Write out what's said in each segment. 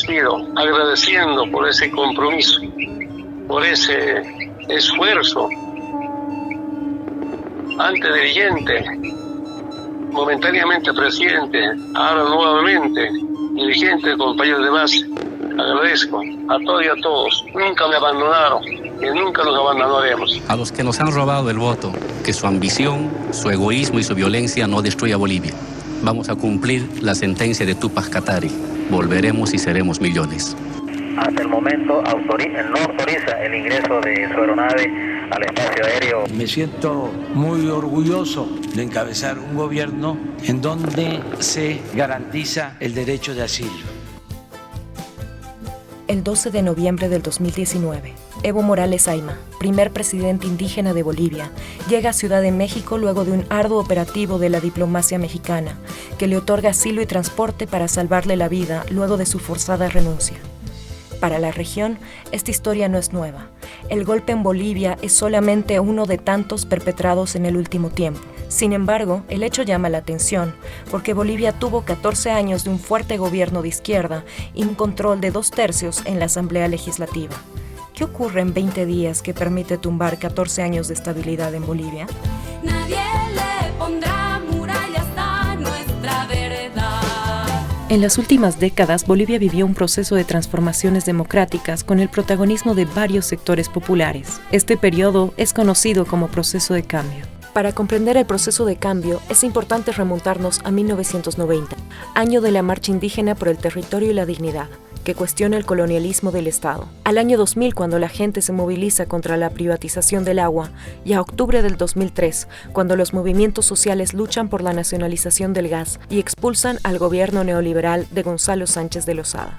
despido, agradeciendo por ese compromiso, por ese esfuerzo. Antes dirigente, momentáneamente presidente, ahora nuevamente dirigente, compañeros de base. Agradezco a todos y a todos. Nunca me abandonaron y nunca los abandonaremos. A los que nos han robado el voto, que su ambición, su egoísmo y su violencia no destruya Bolivia. Vamos a cumplir la sentencia de Túpac Katari. Volveremos y seremos millones. Hasta el momento no autoriza el ingreso de su aeronave al espacio aéreo. Me siento muy orgulloso de encabezar un gobierno en donde se garantiza el derecho de asilo. El 12 de noviembre del 2019, Evo Morales Ayma, primer presidente indígena de Bolivia, llega a Ciudad de México luego de un arduo operativo de la diplomacia mexicana, que le otorga asilo y transporte para salvarle la vida luego de su forzada renuncia. Para la región, esta historia no es nueva. El golpe en Bolivia es solamente uno de tantos perpetrados en el último tiempo. Sin embargo, el hecho llama la atención, porque Bolivia tuvo 14 años de un fuerte gobierno de izquierda y un control de 2/3 en la Asamblea Legislativa. ¿Qué ocurre en 20 días que permite tumbar 14 años de estabilidad en Bolivia? Nadie le pondrá murallas a nuestra verdad. En las últimas décadas, Bolivia vivió un proceso de transformaciones democráticas con el protagonismo de varios sectores populares. Este periodo es conocido como proceso de cambio. Para comprender el proceso de cambio, es importante remontarnos a 1990, año de la Marcha Indígena por el Territorio y la Dignidad, que cuestiona el colonialismo del Estado. Al año 2000, cuando la gente se moviliza contra la privatización del agua, y a octubre del 2003, cuando los movimientos sociales luchan por la nacionalización del gas y expulsan al gobierno neoliberal de Gonzalo Sánchez de Lozada.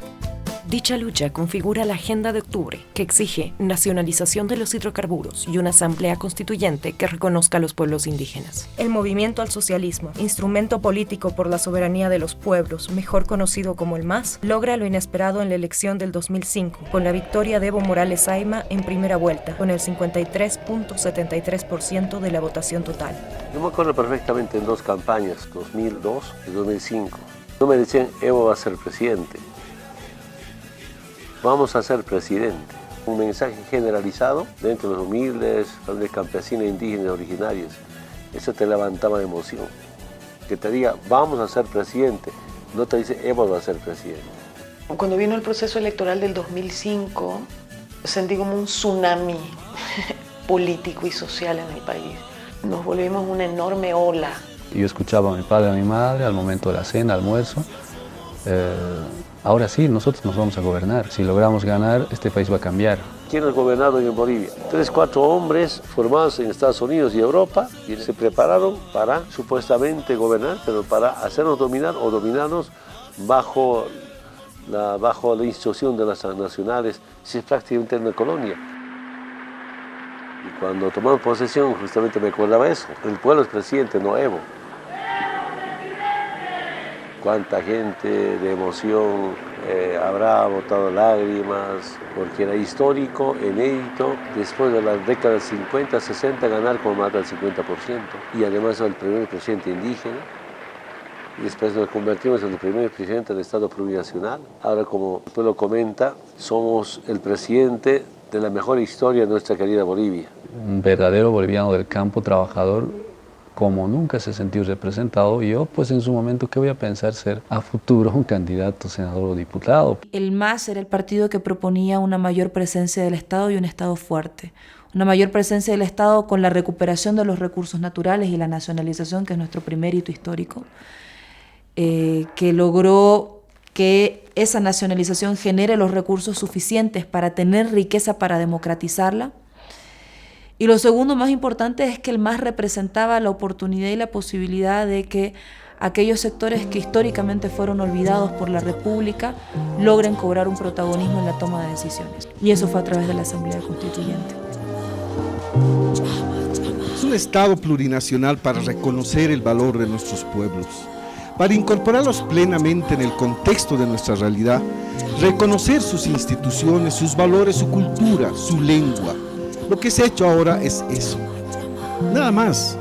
Dicha lucha configura la Agenda de Octubre, que exige nacionalización de los hidrocarburos y una asamblea constituyente que reconozca a los pueblos indígenas. El movimiento al socialismo, instrumento político por la soberanía de los pueblos, mejor conocido como el MAS, logra lo inesperado en la elección del 2005, con la victoria de Evo Morales Ayma en primera vuelta, con el 53.73% de la votación total. Yo me acuerdo perfectamente en dos campañas, 2002 y 2005. No me decían, Evo va a ser presidente. Vamos a ser presidente. Un mensaje generalizado dentro de los humildes, de campesinos indígenas originarios. Eso te levantaba emoción. Que te diga, vamos a ser presidente. No te dice, Evo va a ser presidente. Cuando vino el proceso electoral del 2005, sentí como un tsunami político y social en el país. Nos volvimos una enorme ola. Yo escuchaba a mi padre y a mi madre al momento de la cena, almuerzo. Ahora sí, nosotros nos vamos a gobernar. Si logramos ganar, este país va a cambiar. ¿Quiénes gobernaron en Bolivia? 3, 4 hombres formados en Estados Unidos y Europa y se prepararon para supuestamente gobernar, pero para hacernos dominar o dominarnos bajo la instrucción de las nacionales. Es prácticamente una colonia. Y cuando tomamos posesión, justamente me acordaba eso. El pueblo es presidente, no Evo. Cuánta gente de emoción habrá botado lágrimas, porque era histórico, inédito, después de las décadas 50, 60, ganar con más del 50%. Y además el primer presidente indígena. Y después nos convertimos en el primer presidente del Estado plurinacional. Ahora, como el pueblo comenta, somos el presidente de la mejor historia de nuestra querida Bolivia. Un verdadero boliviano del campo, trabajador, como nunca se sintió representado. Y yo, pues en su momento, ¿qué voy a pensar ser a futuro un candidato, senador o diputado? El MAS era el partido que proponía una mayor presencia del Estado y un Estado fuerte. Una mayor presencia del Estado con la recuperación de los recursos naturales y la nacionalización, que es nuestro primer hito histórico, que logró que esa nacionalización genere los recursos suficientes para tener riqueza para democratizarla. Y lo segundo más importante es que el MAS representaba la oportunidad y la posibilidad de que aquellos sectores que históricamente fueron olvidados por la República logren cobrar un protagonismo en la toma de decisiones. Y eso fue a través de la Asamblea Constituyente. Es un Estado plurinacional para reconocer el valor de nuestros pueblos, para incorporarlos plenamente en el contexto de nuestra realidad, reconocer sus instituciones, sus valores, su cultura, su lengua. Lo que se ha hecho ahora es eso, nada más.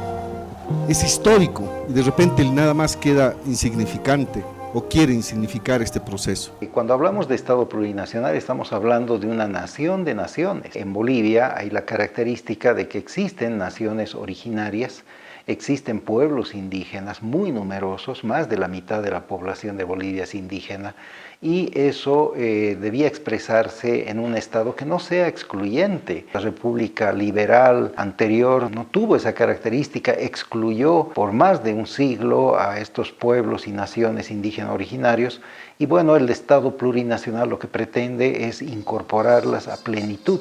Es histórico y de repente el nada más queda insignificante. o quieren significar este proceso. Y cuando hablamos de Estado plurinacional estamos hablando de una nación de naciones. En Bolivia hay la característica de que existen naciones originarias, existen pueblos indígenas muy numerosos, más de la mitad de la población de Bolivia es indígena, y eso debía expresarse en un Estado que no sea excluyente. La República Liberal anterior no tuvo esa característica, excluyó por más de un siglo a estos pueblos y naciones indígenas originarios, y bueno, el Estado plurinacional lo que pretende es incorporarlas a plenitud.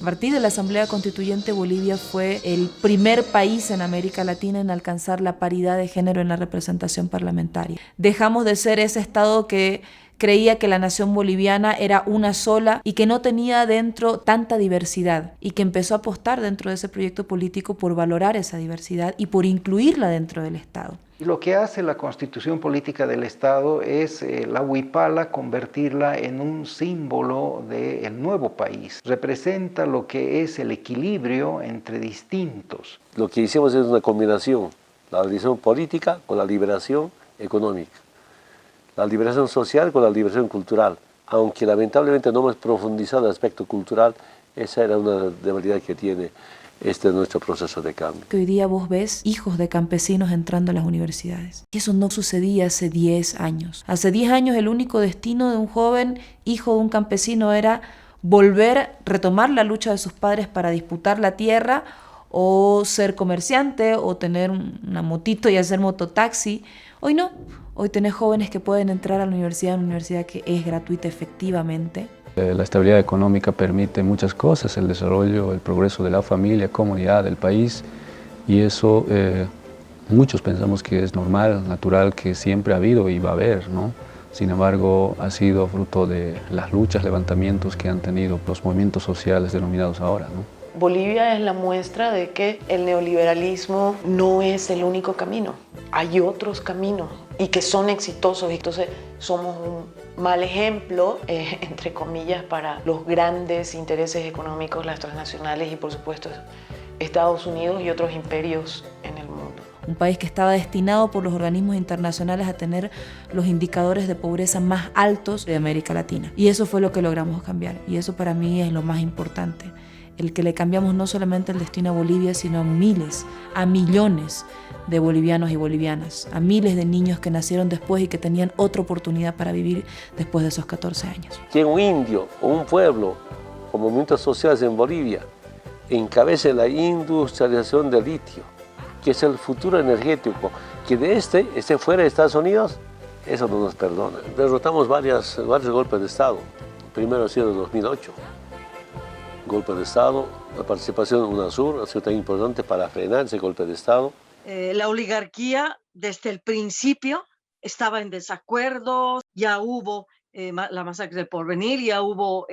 A partir de la Asamblea Constituyente, Bolivia fue el primer país en América Latina en alcanzar la paridad de género en la representación parlamentaria. Dejamos de ser ese Estado que creía que la nación boliviana era una sola y que no tenía dentro tanta diversidad, y que empezó a apostar dentro de ese proyecto político por valorar esa diversidad y por incluirla dentro del Estado. Y lo que hace la Constitución Política del Estado es la huipala convertirla en un símbolo del nuevo país. Representa lo que es el equilibrio entre distintos. Lo que hicimos es una combinación, la liberación política con la liberación económica, la liberación social con la liberación cultural. Aunque lamentablemente no hemos profundizado en el aspecto cultural, esa era una debilidad que tiene nuestro proceso de cambio. Que hoy día vos ves hijos de campesinos entrando a las universidades. Y eso no sucedía hace 10 años. Hace 10 años el único destino de un joven hijo de un campesino era retomar la lucha de sus padres para disputar la tierra, o ser comerciante, o tener una motito y hacer mototaxi. Hoy no. Hoy tenés jóvenes que pueden entrar a la universidad, una universidad que es gratuita efectivamente. La estabilidad económica permite muchas cosas, el desarrollo, el progreso de la familia, comunidad, del país, y eso muchos pensamos que es normal, natural, que siempre ha habido y va a haber, ¿no? Sin embargo, ha sido fruto de las luchas, levantamientos que han tenido los movimientos sociales denominados ahora, ¿no? Bolivia es la muestra de que el neoliberalismo no es el único camino. Hay otros caminos y que son exitosos. Entonces somos un mal ejemplo, entre comillas, para los grandes intereses económicos, las transnacionales y por supuesto Estados Unidos y otros imperios en el mundo. Un país que estaba destinado por los organismos internacionales a tener los indicadores de pobreza más altos de América Latina. Y eso fue lo que logramos cambiar. Y eso para mí es lo más importante. El que le cambiamos no solamente el destino a Bolivia, sino a miles, a millones de bolivianos y bolivianas, a miles de niños que nacieron después y que tenían otra oportunidad para vivir después de esos 14 años. Que un indio o un pueblo o movimientos sociales en Bolivia encabece la industrialización del litio, que es el futuro energético, que de esté fuera de Estados Unidos, eso no nos perdona. Derrotamos varios golpes de Estado. El primero ha sido en 2008. Golpe de Estado, la participación de UNASUR ha sido tan importante para frenar ese golpe de Estado. La oligarquía desde el principio estaba en desacuerdo, ya hubo la masacre del Porvenir, ya hubo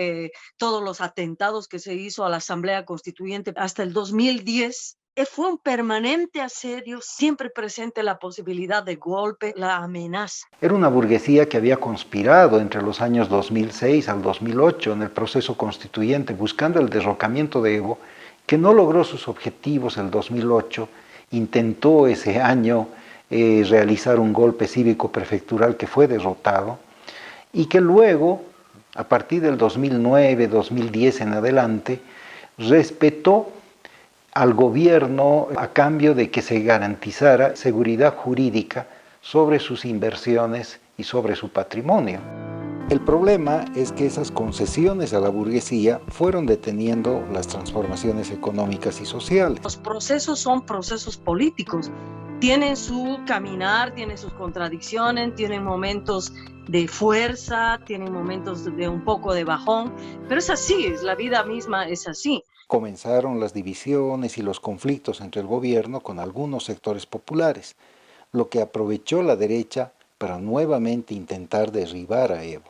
todos los atentados que se hizo a la Asamblea Constituyente hasta el 2010. Fue un permanente asedio, siempre presente la posibilidad de golpe, la amenaza. Era una burguesía que había conspirado entre los años 2006 al 2008 en el proceso constituyente buscando el derrocamiento de Evo, que no logró sus objetivos el 2008, intentó ese año realizar un golpe cívico prefectural que fue derrotado, y que luego, a partir del 2009, 2010 en adelante, respetó al gobierno a cambio de que se garantizara seguridad jurídica sobre sus inversiones y sobre su patrimonio. El problema es que esas concesiones a la burguesía fueron deteniendo las transformaciones económicas y sociales. Los procesos son procesos políticos, tienen su caminar, tienen sus contradicciones, tienen momentos de fuerza, tienen momentos de un poco de bajón, pero es así, la vida misma es así. Comenzaron las divisiones y los conflictos entre el gobierno con algunos sectores populares, lo que aprovechó la derecha para nuevamente intentar derribar a Evo.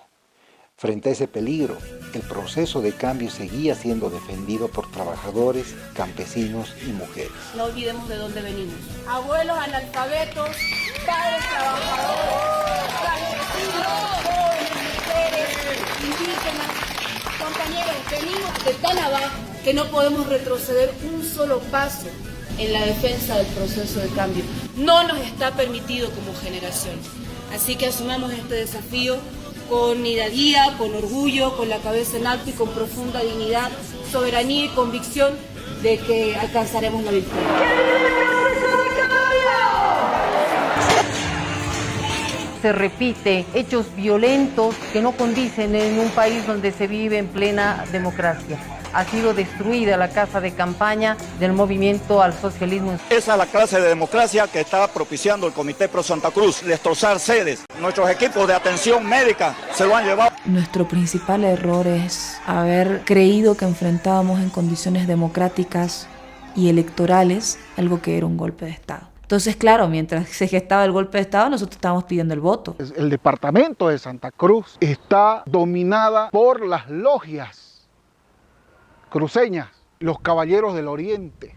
Frente a ese peligro, el proceso de cambio seguía siendo defendido por trabajadores, campesinos y mujeres. No olvidemos de dónde venimos. Abuelos analfabetos, padres trabajadores, campesinos, jóvenes, mujeres, indígenas. Compañeros, venimos de tan abajo que no podemos retroceder un solo paso. en la defensa del proceso de cambio. No nos está permitido como generación. Así que asumamos este desafío con hidalguía, con orgullo, con la cabeza en alto y con profunda dignidad, soberanía y convicción de que alcanzaremos la victoria. Se repite hechos violentos que no condicen en un país donde se vive en plena democracia. Ha sido destruida la casa de campaña del movimiento al socialismo. Esa es la clase de democracia que está propiciando el Comité Pro Santa Cruz, destrozar sedes. Nuestros equipos de atención médica se lo han llevado. Nuestro principal error es haber creído que enfrentábamos en condiciones democráticas y electorales algo que era un golpe de Estado. Entonces, claro, mientras se gestaba el golpe de Estado, nosotros estábamos pidiendo el voto. El departamento de Santa Cruz está dominada por las logias cruceñas, los Caballeros del Oriente,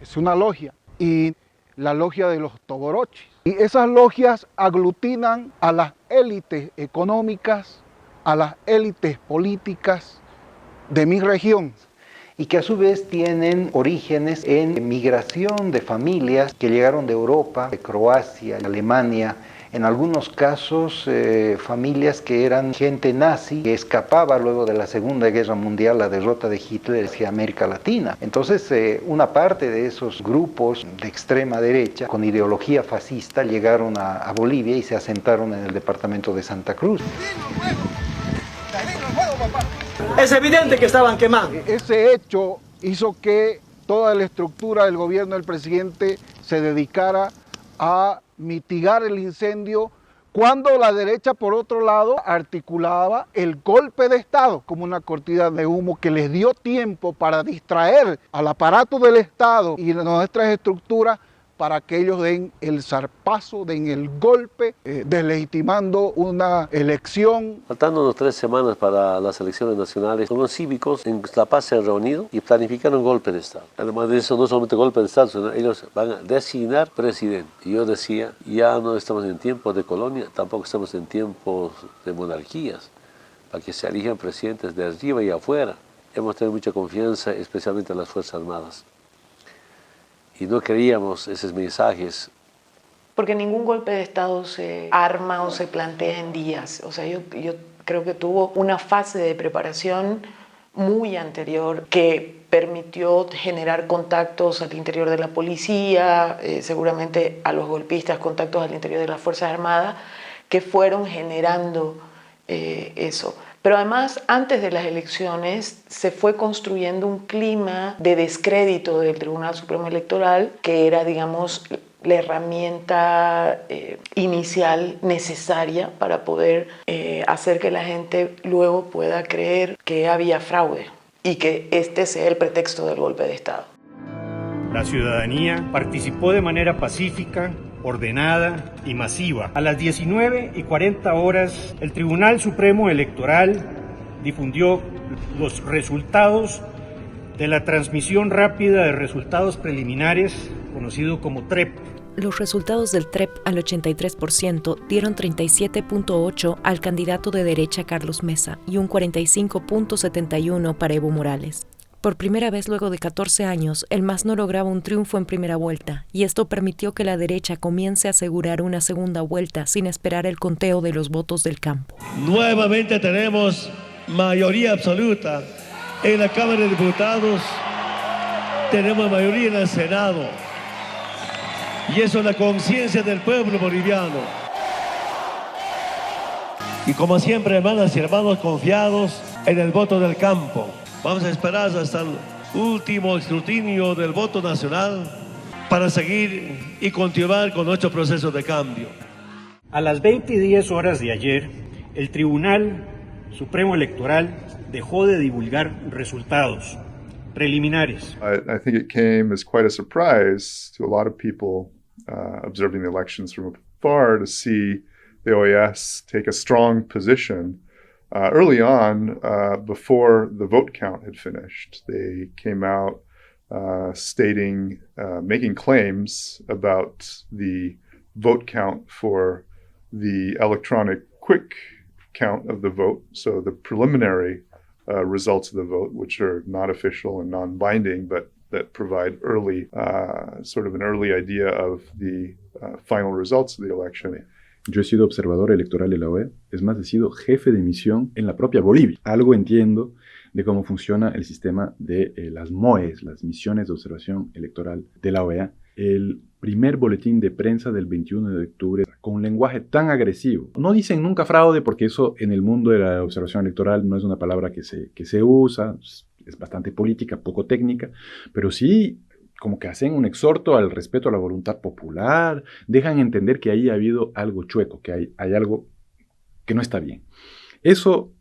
es una logia, y la logia de los Togorochis. Y esas logias aglutinan a las élites económicas, a las élites políticas de mi región. Y que a su vez tienen orígenes en migración de familias que llegaron de Europa, de Croacia, de Alemania, en algunos casos familias que eran gente nazi que escapaba luego de la Segunda Guerra Mundial, la derrota de Hitler hacia América Latina. Entonces una parte de esos grupos de extrema derecha con ideología fascista llegaron a Bolivia y se asentaron en el departamento de Santa Cruz. Es evidente que estaban quemando. Ese hecho hizo que toda la estructura del gobierno del presidente se dedicara a mitigar el incendio, cuando la derecha, por otro lado, articulaba el golpe de Estado como una cortina de humo que les dio tiempo para distraer al aparato del Estado y de nuestras estructuras para que ellos den el zarpazo, den el golpe, deslegitimando una elección. Faltando unas 3 semanas para las elecciones nacionales, los cívicos en La Paz se han reunido y planificaron un golpe de Estado. Además de eso, no solamente golpe de Estado, sino ellos van a designar presidente. Y yo decía, ya no estamos en tiempos de colonia, tampoco estamos en tiempos de monarquías, para que se elijan presidentes de arriba y afuera. Hemos tenido mucha confianza, especialmente en las Fuerzas Armadas. Y no queríamos esos mensajes. Porque ningún golpe de Estado se arma o se plantea en días. O sea, yo creo que tuvo una fase de preparación muy anterior que permitió generar contactos al interior de la policía, seguramente a los golpistas, contactos al interior de las Fuerzas Armadas, que fueron generando eso. Pero además, antes de las elecciones, se fue construyendo un clima de descrédito del Tribunal Supremo Electoral, que era, digamos, la herramienta inicial necesaria para poder hacer que la gente luego pueda creer que había fraude y que este sea el pretexto del golpe de Estado. La ciudadanía participó de manera pacífica, ordenada y masiva. A las 19:40 horas, el Tribunal Supremo Electoral difundió los resultados de la transmisión rápida de resultados preliminares, conocido como TREP. Los resultados del TREP al 83% dieron 37.8 al candidato de derecha Carlos Mesa y un 45.71 para Evo Morales. Por primera vez luego de 14 años, el MAS no lograba un triunfo en primera vuelta, y esto permitió que la derecha comience a asegurar una segunda vuelta sin esperar el conteo de los votos del campo. Nuevamente tenemos mayoría absoluta en la Cámara de Diputados, tenemos mayoría en el Senado, y eso es la conciencia del pueblo boliviano. Y como siempre, hermanas y hermanos, confiados en el voto del campo. Vamos a esperar hasta el último escrutinio del voto nacional para seguir y continuar con nuestro proceso de cambio. A las 20:10 horas de ayer, el Tribunal Supremo Electoral dejó de divulgar resultados preliminares. I think it came as quite a surprise to a lot of people observing the elections from afar to see the OAS take a strong position early on, before the vote count had finished. They came out stating, making claims about the vote count for the electronic quick count of the vote, so the preliminary results of the vote, which are not official and non-binding, but that provide early, sort of an early idea of the final results of the election. Yo he sido observador electoral de la OEA, es más, he sido jefe de misión en la propia Bolivia. Algo entiendo de cómo funciona el sistema de las MOEs, las misiones de observación electoral de la OEA. El primer boletín de prensa del 21 de octubre, con un lenguaje tan agresivo. No dicen nunca fraude, porque eso en el mundo de la observación electoral no es una palabra que se usa, es bastante política, poco técnica, pero sí como que hacen un exhorto al respeto a la voluntad popular, dejan entender que ahí ha habido algo chueco, que hay algo que no está bien. Eso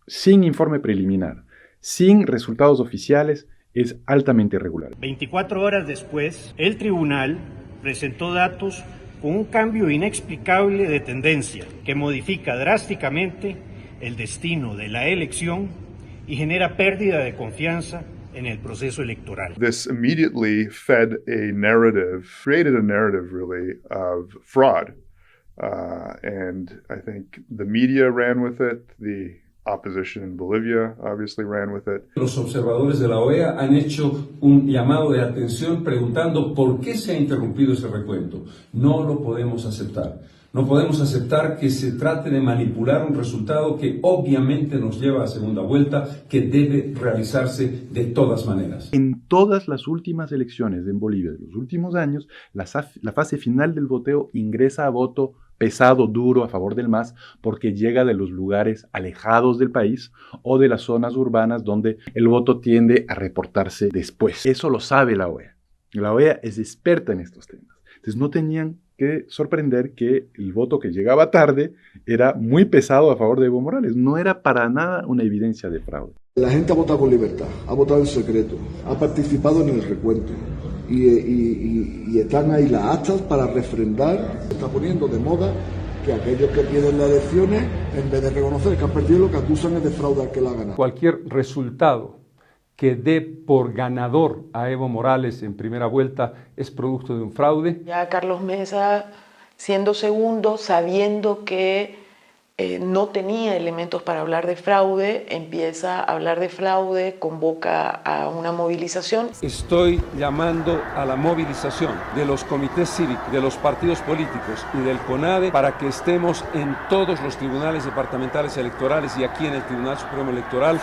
sin informe preliminar, sin resultados oficiales, es altamente irregular. 24 horas después, el tribunal presentó datos con un cambio inexplicable de tendencia que modifica drásticamente el destino de la elección y genera pérdida de confianza en el proceso electoral. This immediately fed a narrative, created a narrative really of fraud. And I think the media ran with it, the opposition in Bolivia obviously ran with it. Los observadores de la OEA han hecho un llamado de atención preguntando por qué se ha interrumpido ese recuento. No lo podemos aceptar. No podemos aceptar que se trate de manipular un resultado que obviamente nos lleva a segunda vuelta, que debe realizarse de todas maneras. En todas las últimas elecciones en Bolivia de los últimos años, la fase final del voteo ingresa a voto pesado, duro, a favor del MAS, porque llega de los lugares alejados del país o de las zonas urbanas donde el voto tiende a reportarse después. Eso lo sabe la OEA. La OEA es experta en estos temas. Entonces no tenían que sorprender que el voto que llegaba tarde era muy pesado a favor de Evo Morales. No era para nada una evidencia de fraude. La gente ha votado con libertad, ha votado en secreto, ha participado en el recuento y están ahí las actas para refrendar. Se está poniendo de moda que aquellos que pierden las elecciones, en vez de reconocer que han perdido, lo que acusan es de fraude al que la ha ganado. Cualquier resultado que dé por ganador a Evo Morales en primera vuelta es producto de un fraude. Ya Carlos Mesa, siendo segundo, sabiendo que no tenía elementos para hablar de fraude, empieza a hablar de fraude, convoca a una movilización. Estoy llamando a la movilización de los comités cívicos, de los partidos políticos y del CONADE para que estemos en todos los tribunales departamentales electorales y aquí en el Tribunal Supremo Electoral.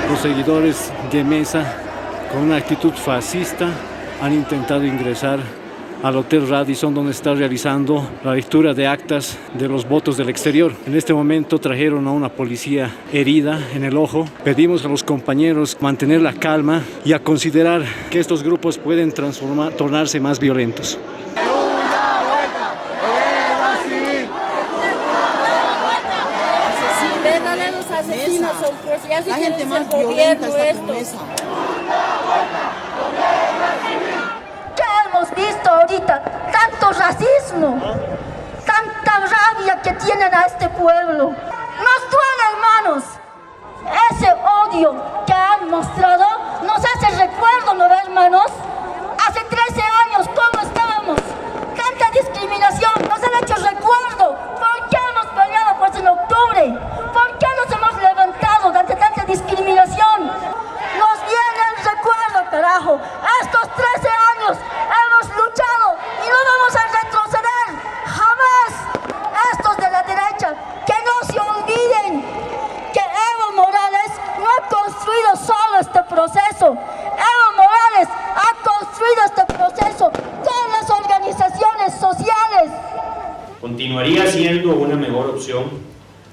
Los seguidores de Mesa, con una actitud fascista, han intentado ingresar al Hotel Radisson, donde está realizando la lectura de actas de los votos del exterior. En este momento trajeron a una policía herida en el ojo. Pedimos a los compañeros mantener la calma y a considerar que estos grupos pueden tornarse más violentos. Asesinos son pues, ya la gente más violenta está con Mesa. ¿Qué hemos visto ahorita? Tanto racismo, tanta rabia que tienen a este pueblo. Nos duele, hermanos. Ese odio que han mostrado nos hace recuerdo, ¿no, hermanos? Hace 13 años, ¿cómo estábamos? Tanta discriminación, nos han hecho recuerdo. ¿Por qué hemos peleado pues en octubre? ¿Por qué nos hemos levantado ante tanta discriminación? Nos viene el recuerdo, carajo. Estos 13 años hemos luchado y no vamos a retroceder. Jamás. Estos de la derecha, que no se olviden que Evo Morales no ha construido solo este proceso. Evo Morales ha construido este proceso con las organizaciones sociales. Continuaría siendo una mejor opción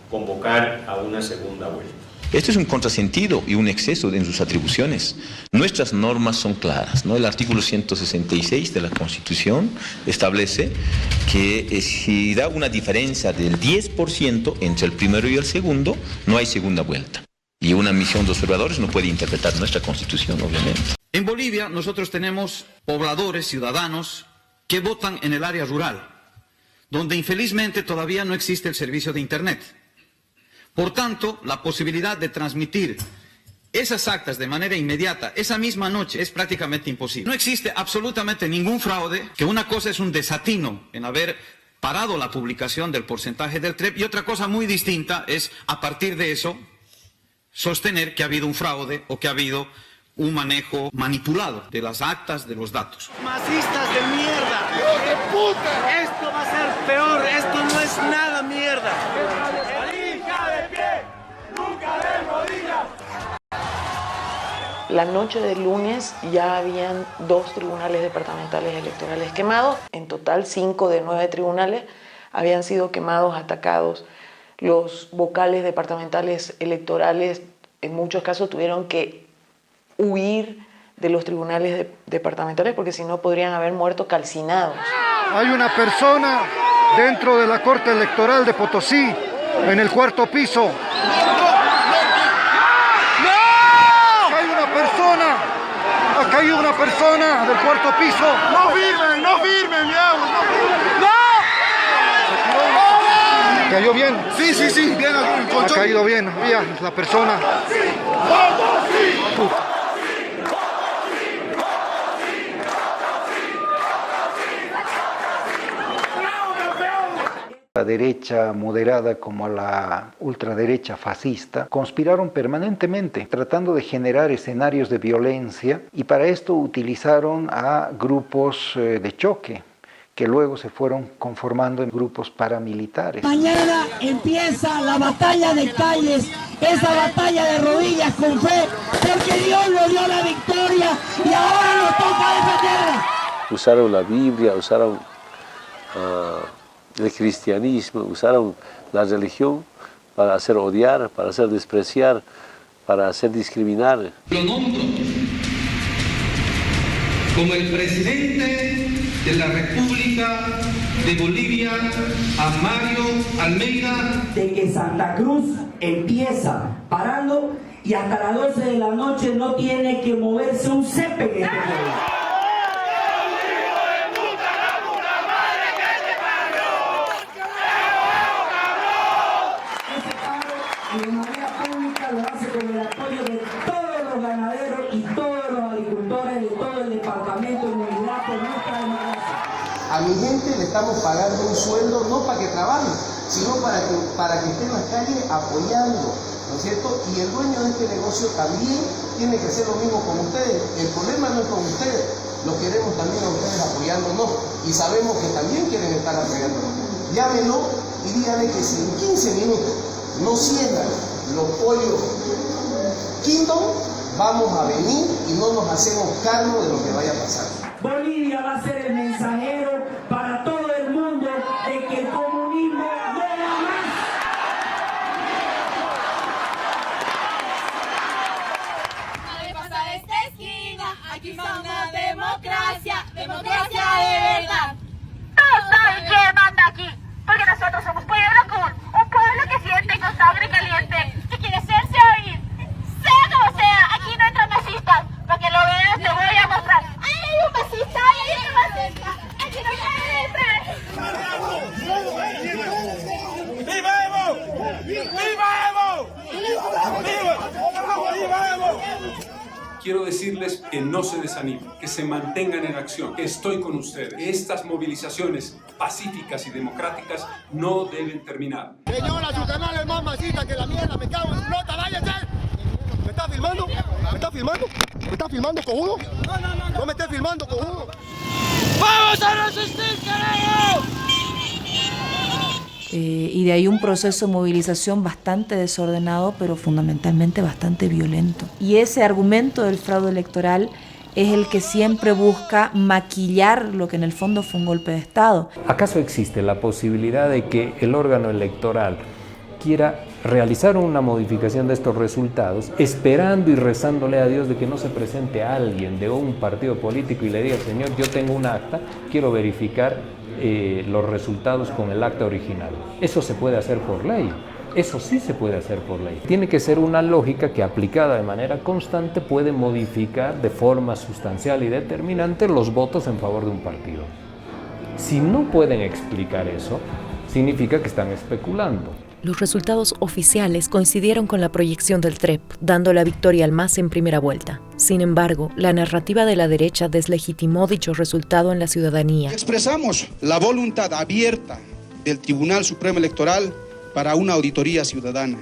convocar a una segunda vuelta. Esto es un contrasentido y un exceso en sus atribuciones. Nuestras normas son claras, ¿no? El artículo 166 de la Constitución establece que si da una diferencia del 10% entre el primero y el segundo, no hay segunda vuelta. Y una misión de observadores no puede interpretar nuestra Constitución, obviamente. En Bolivia nosotros tenemos pobladores, ciudadanos, que votan en el área rural, donde infelizmente todavía no existe el servicio de Internet. Por tanto, la posibilidad de transmitir esas actas de manera inmediata, esa misma noche, es prácticamente imposible. No existe absolutamente ningún fraude, que una cosa es un desatino en haber parado la publicación del porcentaje del TREP y otra cosa muy distinta es, a partir de eso, sostener que ha habido un fraude o que ha habido un manejo manipulado de las actas, de los datos. ¡Masistas de mierda! ¡Hijos de puta! Esto va a ser peor, esto no es nada mierda. ¡Nunca de pie! ¡Nunca de rodillas! La noche del lunes ya habían 2 tribunales departamentales electorales quemados. En total, 5 de 9 tribunales habían sido quemados, atacados. Los vocales departamentales electorales en muchos casos tuvieron que huir de los tribunales departamentales porque si no podrían haber muerto calcinados. Hay una persona dentro de la Corte Electoral de Potosí, en el 4º piso. Ha caído una persona del 4º piso. ¡No firmen, no firmen, mi agua! ¡No firmen! ¡No! ¿Cayó bien? Sí, bien. Ha caído bien, había la persona. La derecha moderada como la ultraderecha fascista conspiraron permanentemente tratando de generar escenarios de violencia y para esto utilizaron a grupos de choque que luego se fueron conformando en grupos paramilitares. Mañana empieza la batalla de calles, esa batalla de rodillas con fe, porque Dios nos dio la victoria y ahora nos toca defenderla. Usaron la Biblia, usaron el cristianismo, usaron la religión para hacer odiar, para hacer despreciar, para hacer discriminar. Lo nombro como el presidente de la República de Bolivia, a Mario Almeida. De que Santa Cruz empieza parando y hasta las 12 de la noche no tiene que moverse un césped en este pueblo. Y de manera pública lo hace con el apoyo de todos los ganaderos y todos los agricultores de todo el departamento de Unidad por nuestra democracia. A mi gente le estamos pagando un sueldo no para que trabajen, sino para que esté en la calle apoyando, ¿no es cierto? Y el dueño de este negocio también tiene que hacer lo mismo con ustedes. El problema no es con ustedes, lo queremos también a ustedes apoyándonos y sabemos que también quieren estar apoyándonos. Llámenlo y díganle que si en 15 minutos no cierran los pollos Kingdom, vamos a venir y no nos hacemos cargo de lo que vaya a pasar. Bolivia va a ser el mensajero para todo el mundo de que el comunismo no va más. ¿Qué pasa de esta esquina? Aquí está una democracia, democracia de verdad. Todos saben quién manda aquí, porque nosotros somos pueblo cool, un pueblo que siente con sangre caliente, que quiere hacerse oír. Sea como sea, aquí no entran masistas, para que lo veas te voy a mostrar. ¡Ay, hay un masista! ¡Hay un masista! ¡Aquí no puede entrar! ¡Viva Evo! ¡Viva Evo! ¡Viva Evo! Quiero decirles que no se desanimen, que se mantengan en acción, que estoy con ustedes. Estas movilizaciones pacíficas y democráticas no deben terminar. Señora, su canal es más masita que la mierda, me cago en flota, váyase. ¿Me está filmando? ¿Me está filmando? ¿Me está filmando, cojudo? No me estés filmando, cojudo. ¡Vamos a resistir, carajo! Y de ahí un proceso de movilización bastante desordenado, pero fundamentalmente bastante violento. Y ese argumento del fraude electoral es el que siempre busca maquillar lo que en el fondo fue un golpe de Estado. ¿Acaso existe la posibilidad de que el órgano electoral quiera realizar una modificación de estos resultados, esperando y rezándole a Dios de que no se presente alguien de un partido político y le diga, señor, yo tengo un acta, quiero verificar los resultados con el acta original? Eso se puede hacer por ley, eso sí se puede hacer por ley. Tiene que ser una lógica que aplicada de manera constante puede modificar de forma sustancial y determinante los votos en favor de un partido. Si no pueden explicar eso, significa que están especulando. Los resultados oficiales coincidieron con la proyección del TREP, dando la victoria al MAS en primera vuelta. Sin embargo, la narrativa de la derecha deslegitimó dicho resultado en la ciudadanía. Expresamos la voluntad abierta del Tribunal Supremo Electoral para una auditoría ciudadana,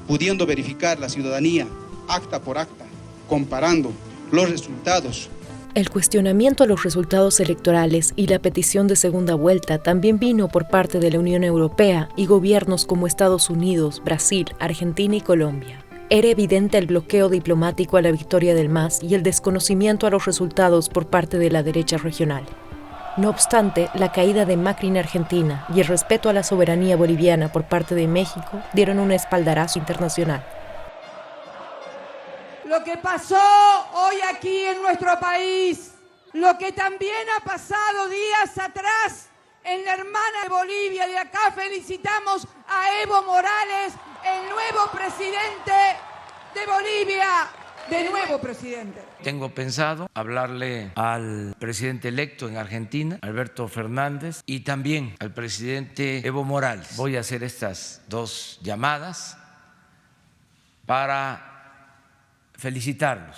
pudiendo verificar la ciudadanía acta por acta, comparando los resultados. El cuestionamiento a los resultados electorales y la petición de segunda vuelta también vino por parte de la Unión Europea y gobiernos como Estados Unidos, Brasil, Argentina y Colombia. Era evidente el bloqueo diplomático a la victoria del MAS y el desconocimiento a los resultados por parte de la derecha regional. No obstante, la caída de Macri en Argentina y el respeto a la soberanía boliviana por parte de México dieron un espaldarazo internacional. Lo que pasó hoy aquí en nuestro país, lo que también ha pasado días atrás en la hermana de Bolivia, y acá felicitamos a Evo Morales, el nuevo presidente de Bolivia, de nuevo presidente. Tengo pensado hablarle al presidente electo en Argentina, Alberto Fernández, y también al presidente Evo Morales. Voy a hacer estas dos llamadas para felicitarlos.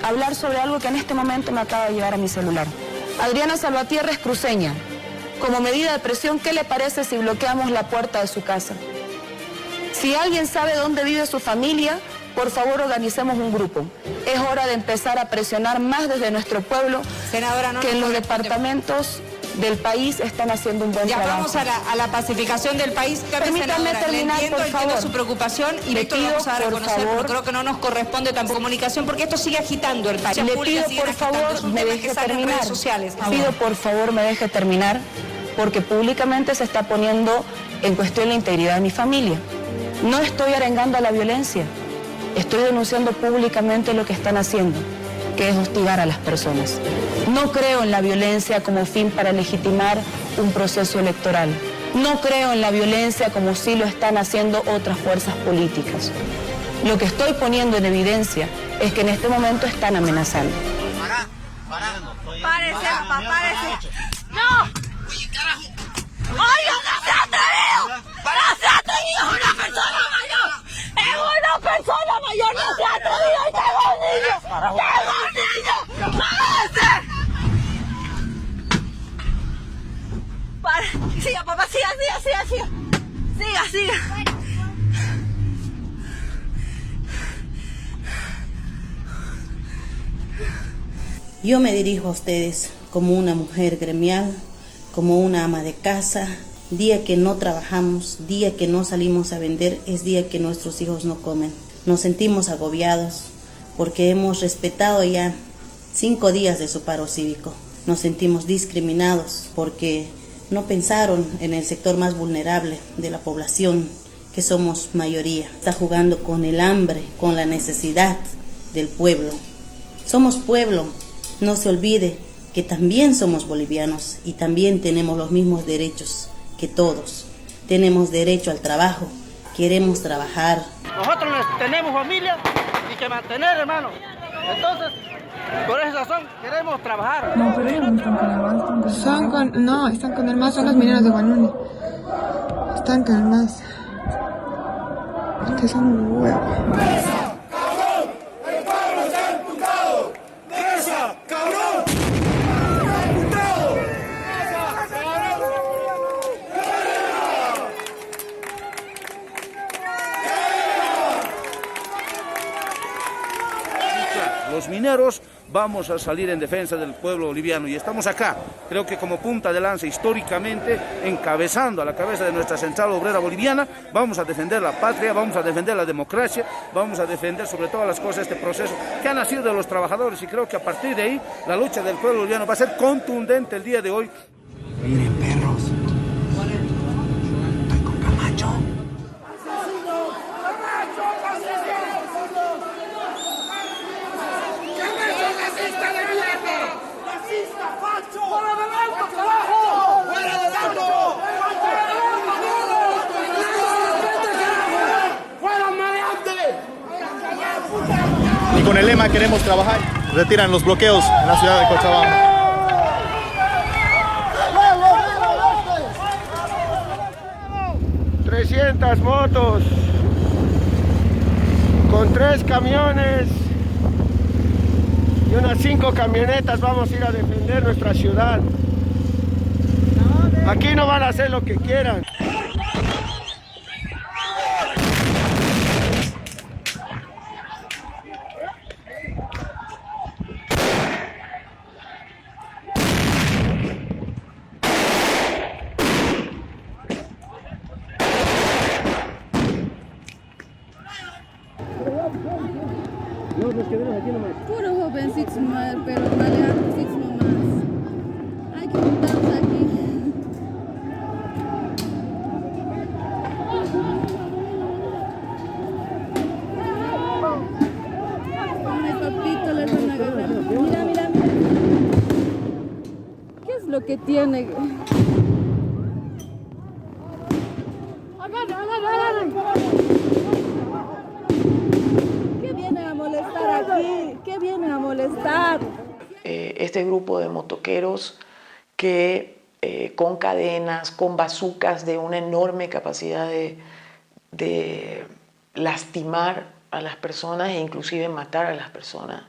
Hablar sobre algo que en este momento me acaba de llegar a mi celular. Adriana Salvatierra es cruceña. Como medida de presión, ¿qué le parece si bloqueamos la puerta de su casa? Si alguien sabe dónde vive su familia, por favor organicemos un grupo. Es hora de empezar a presionar más desde nuestro pueblo, senadora, que en los departamentos del país están haciendo un buen trabajo. Ya vamos a la pacificación del país. Permítame terminar, por favor. Entiendo su preocupación y esto lo vamos a dar a conocer, pero creo que no nos corresponde tampoco comunicación porque esto sigue agitando el país. Le pido, por favor, me deje terminar. Pido, por favor, me deje terminar, porque públicamente se está poniendo en cuestión la integridad de mi familia. No estoy arengando a la violencia, estoy denunciando públicamente lo que están haciendo, que es hostigar a las personas. No creo en la violencia como fin para legitimar un proceso electoral. No creo en la violencia como sí lo están haciendo otras fuerzas políticas. Lo que estoy poniendo en evidencia es que en este momento están amenazando. ¡Párese, papá, párese! ¡No! ¡Oiga, no se ha atrevido! ¡No se ha atrevido! ¡Es una persona mayor! ¡Es una persona mayor! ¡No se ha atrevido! ¡Y tengo un niño! ¡Tengo un niño! ¡Párese! Siga, papá, siga. Siga. Yo me dirijo a ustedes como una mujer gremial, como una ama de casa. Día que no trabajamos, día que no salimos a vender, es día que nuestros hijos no comen. Nos sentimos agobiados porque hemos respetado ya 5 días de su paro cívico. Nos sentimos discriminados porque no pensaron en el sector más vulnerable de la población, que somos mayoría. Está jugando con el hambre, con la necesidad del pueblo. Somos pueblo, no se olvide que también somos bolivianos y también tenemos los mismos derechos que todos. Tenemos derecho al trabajo, queremos trabajar. Nosotros tenemos familia y que mantener, hermano. Entonces, por esa razón queremos trabajar. No, pero ellos no están con el MAS. Están con el MAS, son los mineros de Guanuni. Están con el MAS. Que son un huevo. ¡Presa, cabrón! ¡El pueblo está emputado! ¡Presa, cabrón! ¡Emputado! ¡Presa, cabrón! Los mineros vamos a salir en defensa del pueblo boliviano y estamos acá, creo que como punta de lanza históricamente, encabezando a la cabeza de nuestra central obrera boliviana, vamos a defender la patria, vamos a defender la democracia, vamos a defender sobre todas las cosas este proceso que ha nacido de los trabajadores y creo que a partir de ahí la lucha del pueblo boliviano va a ser contundente el día de hoy. Miren, perros, estoy con Camacho. Y con el lema queremos trabajar, retiran los bloqueos en la ciudad de Cochabamba. ¡300 motos con 3 camiones y unas 5 camionetas! Vamos a ir a defender nuestra ciudad. Aquí no van a hacer lo que quieran. Puro jovencitos, pero maleantes nomás. Hay que juntarnos aquí. Ay, papito, les van a agarrar. Mira, mira, mira. ¿Qué es lo que tiene? ¿Qué vienen a molestar aquí? ¿Qué vienen a molestar? Este grupo de motoqueros que con cadenas, con bazucas de una enorme capacidad de lastimar a las personas e inclusive matar a las personas,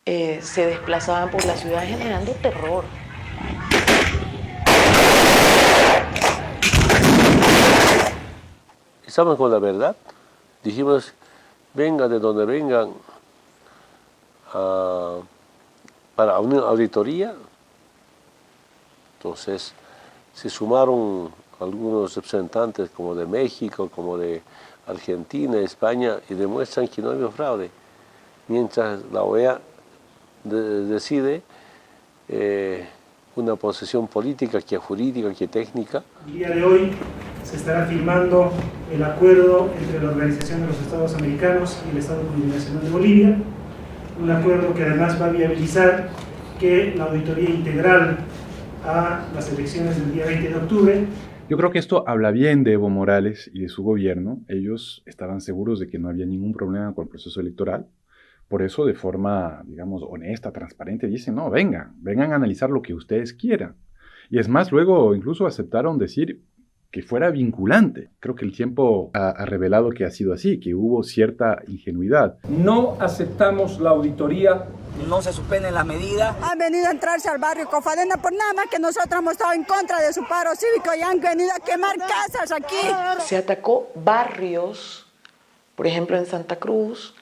se desplazaban por la ciudad generando terror. Estamos con la verdad. Dijimos, vengan de donde vengan para una auditoría. Entonces se sumaron algunos representantes como de México, como de Argentina, España, y demuestran que no hay fraude. Mientras la OEA decide una posición política, que jurídica, que técnica. El día de hoy se estará firmando el acuerdo entre la Organización de los Estados Americanos y el Estado Plurinacional de Bolivia, un acuerdo que además va a viabilizar que la auditoría integral a las elecciones del día 20 de octubre. Yo creo que esto habla bien de Evo Morales y de su gobierno. Ellos estaban seguros de que no había ningún problema con el proceso electoral. Por eso, de forma, digamos, honesta, transparente, dicen, no, vengan a analizar lo que ustedes quieran. Y es más, luego incluso aceptaron decir que fuera vinculante. Creo que el tiempo ha revelado que ha sido así, que hubo cierta ingenuidad. No aceptamos la auditoría. No se suspenden las medidas. Han venido a entrarse al barrio Cofadena por nada más que nosotros hemos estado en contra de su paro cívico y han venido a quemar casas aquí. Se atacó barrios, por ejemplo en Santa Cruz,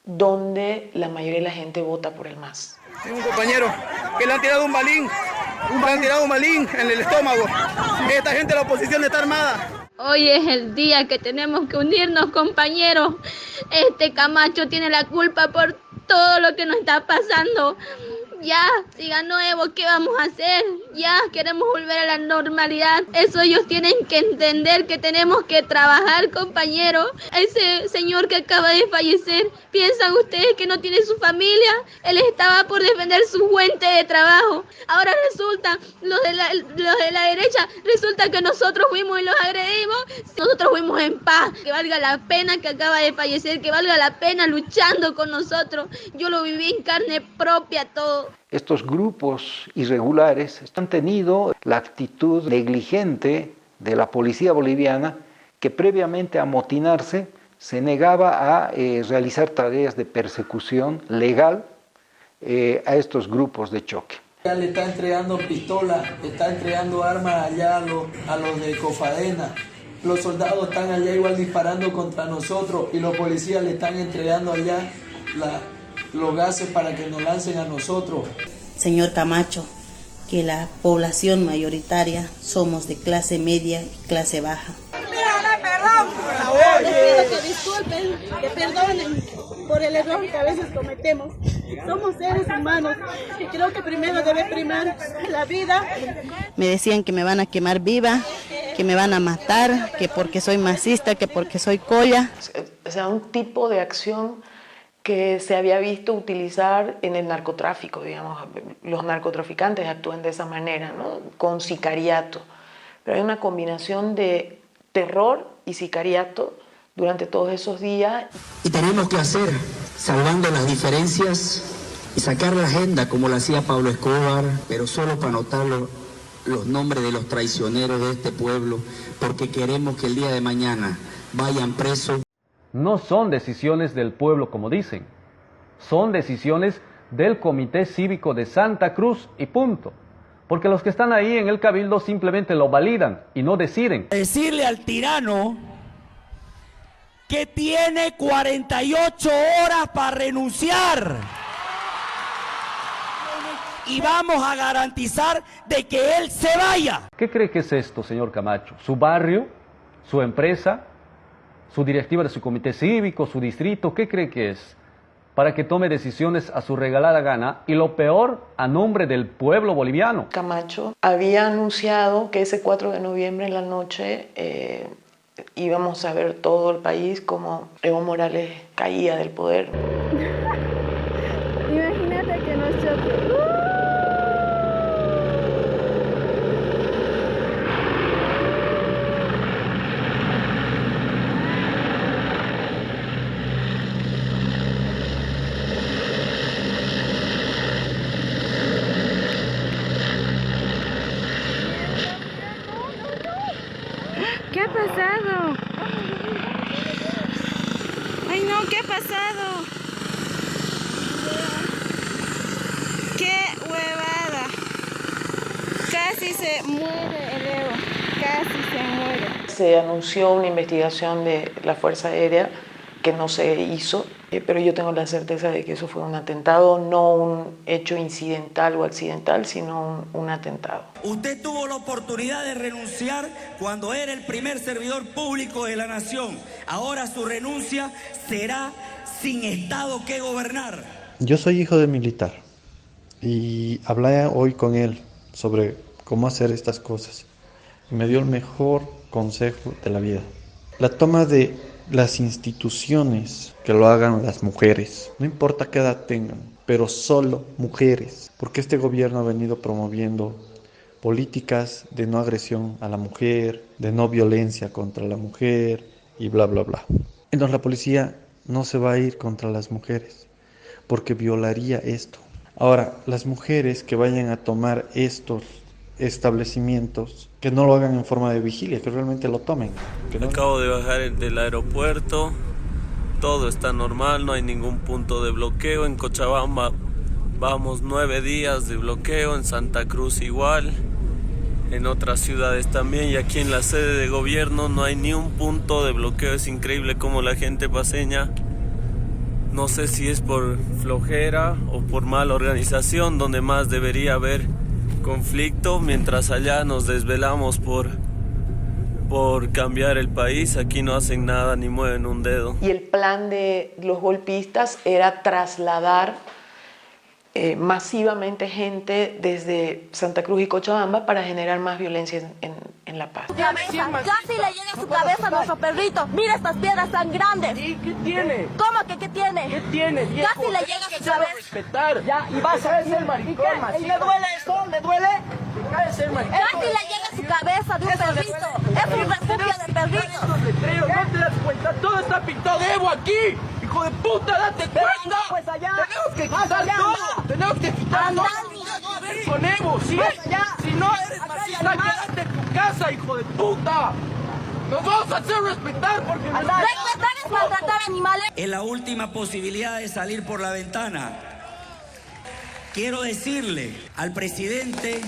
donde la mayoría de la gente vota por el MAS. Tengo un compañero que le han tirado un balín en el estómago. Esta gente de la oposición está armada. Hoy es el día que tenemos que unirnos, compañeros. Este Camacho tiene la culpa por todo lo que nos está pasando. Ya, si ganó Evo, ¿qué vamos a hacer? Ya, queremos volver a la normalidad. Eso ellos tienen que entender, que tenemos que trabajar, compañeros. Ese señor que acaba de fallecer, ¿piensan ustedes que no tiene su familia? Él estaba por defender su fuente de trabajo. Ahora resulta, los de la derecha, resulta que nosotros fuimos y los agredimos. Nosotros fuimos en paz. Que valga la pena que acaba de fallecer, que valga la pena luchando con nosotros. Yo lo viví en carne propia todo. Estos grupos irregulares han tenido la actitud negligente de la policía boliviana, que previamente a amotinarse se negaba a realizar tareas de persecución legal a estos grupos de choque. Ya le está entregando pistolas, le está entregando armas allá a los de Cofadena. Los soldados están allá igual disparando contra nosotros y los policías le están entregando allá los gases para que nos lancen a nosotros. Señor Camacho, que la población mayoritaria somos de clase media y clase baja. Les pido que disculpen, que perdonen por el error que a veces cometemos. Somos seres humanos y creo que primero debe primar la vida. Me decían que me van a quemar viva, que me van a matar, que porque soy masista, que porque soy colla. O sea, un tipo de acción que se había visto utilizar en el narcotráfico, digamos. Los narcotraficantes actúan de esa manera, ¿no? Con sicariato. Pero hay una combinación de terror y sicariato durante todos esos días. Y tenemos que hacer, salvando las diferencias y sacar la agenda como lo hacía Pablo Escobar, pero solo para anotar los nombres de los traicioneros de este pueblo, porque queremos que el día de mañana vayan presos. No son decisiones del pueblo como dicen, son decisiones del Comité Cívico de Santa Cruz y punto. Porque los que están ahí en el Cabildo simplemente lo validan y no deciden. Decirle al tirano que tiene 48 horas para renunciar. Y vamos a garantizar de que él se vaya. ¿Qué cree que es esto, señor Camacho? ¿Su barrio? ¿Su empresa? ¿Su directiva de su comité cívico? ¿Su distrito? ¿Qué cree que es? Para que tome decisiones a su regalada gana y lo peor, a nombre del pueblo boliviano. Camacho había anunciado que ese 4 de noviembre en la noche íbamos a ver todo el país como Evo Morales caía del poder. Imagínate que nos choque. ¿Qué ha pasado? Ay no, ¿qué ha pasado? ¡Qué huevada! Casi se muere el Evo, casi se muere. Se anunció una investigación de la Fuerza Aérea que no se hizo, pero yo tengo la certeza de que eso fue un atentado, no un hecho incidental o accidental, sino un atentado. Usted tuvo la oportunidad de renunciar cuando era el primer servidor público de la nación. Ahora su renuncia será sin Estado que gobernar. Yo soy hijo de militar y hablé hoy con él sobre cómo hacer estas cosas. Me dio el mejor consejo de la vida. La toma de las instituciones, que lo hagan las mujeres, no importa qué edad tengan, pero solo mujeres, porque este gobierno ha venido promoviendo políticas de no agresión a la mujer, de no violencia contra la mujer y bla bla bla. Entonces la policía no se va a ir contra las mujeres porque violaría esto. Ahora, las mujeres que vayan a tomar estos establecimientos, que no lo hagan en forma de vigilia, que realmente lo tomen. Acabo de bajar del aeropuerto, todo está normal, no hay ningún punto de bloqueo. En Cochabamba vamos 9 días de bloqueo, en Santa Cruz igual, en otras ciudades también, y aquí en la sede de gobierno no hay ni un punto de bloqueo. Es increíble cómo la gente paseña, no sé si es por flojera o por mala organización, donde más debería haber conflicto, mientras allá nos desvelamos por cambiar el país, aquí no hacen nada ni mueven un dedo. Y el plan de los golpistas era trasladar masivamente gente desde Santa Cruz y Cochabamba para generar más violencia en La Paz. Casi le llega a su cabeza a nuestro perrito. Mira estas piedras tan grandes. ¿Y qué tiene? ¿Cómo que qué tiene? ¿Qué tiene, viejo? Casi le llega a su cabeza. Respetar. Ya, y vas a ser maricón, ¿y le duele esto? ¿Le duele? Casi le llega a su cabeza de un perrito. Es un refugio de perritos. ¿No te das cuenta? Todo está pintado de Evo aquí. ¡Hijo de puta, date cuenta! Pues allá. Tenemos que quitar todo. Tenemos que quitar todo. Con Evo, ¿sí? Si no eres marxista, quédate en tu casa, hijo de puta. Nos vamos a hacer respetar porque... Respetar es maltratar animales. Es la última posibilidad de salir por la ventana. Quiero decirle al presidente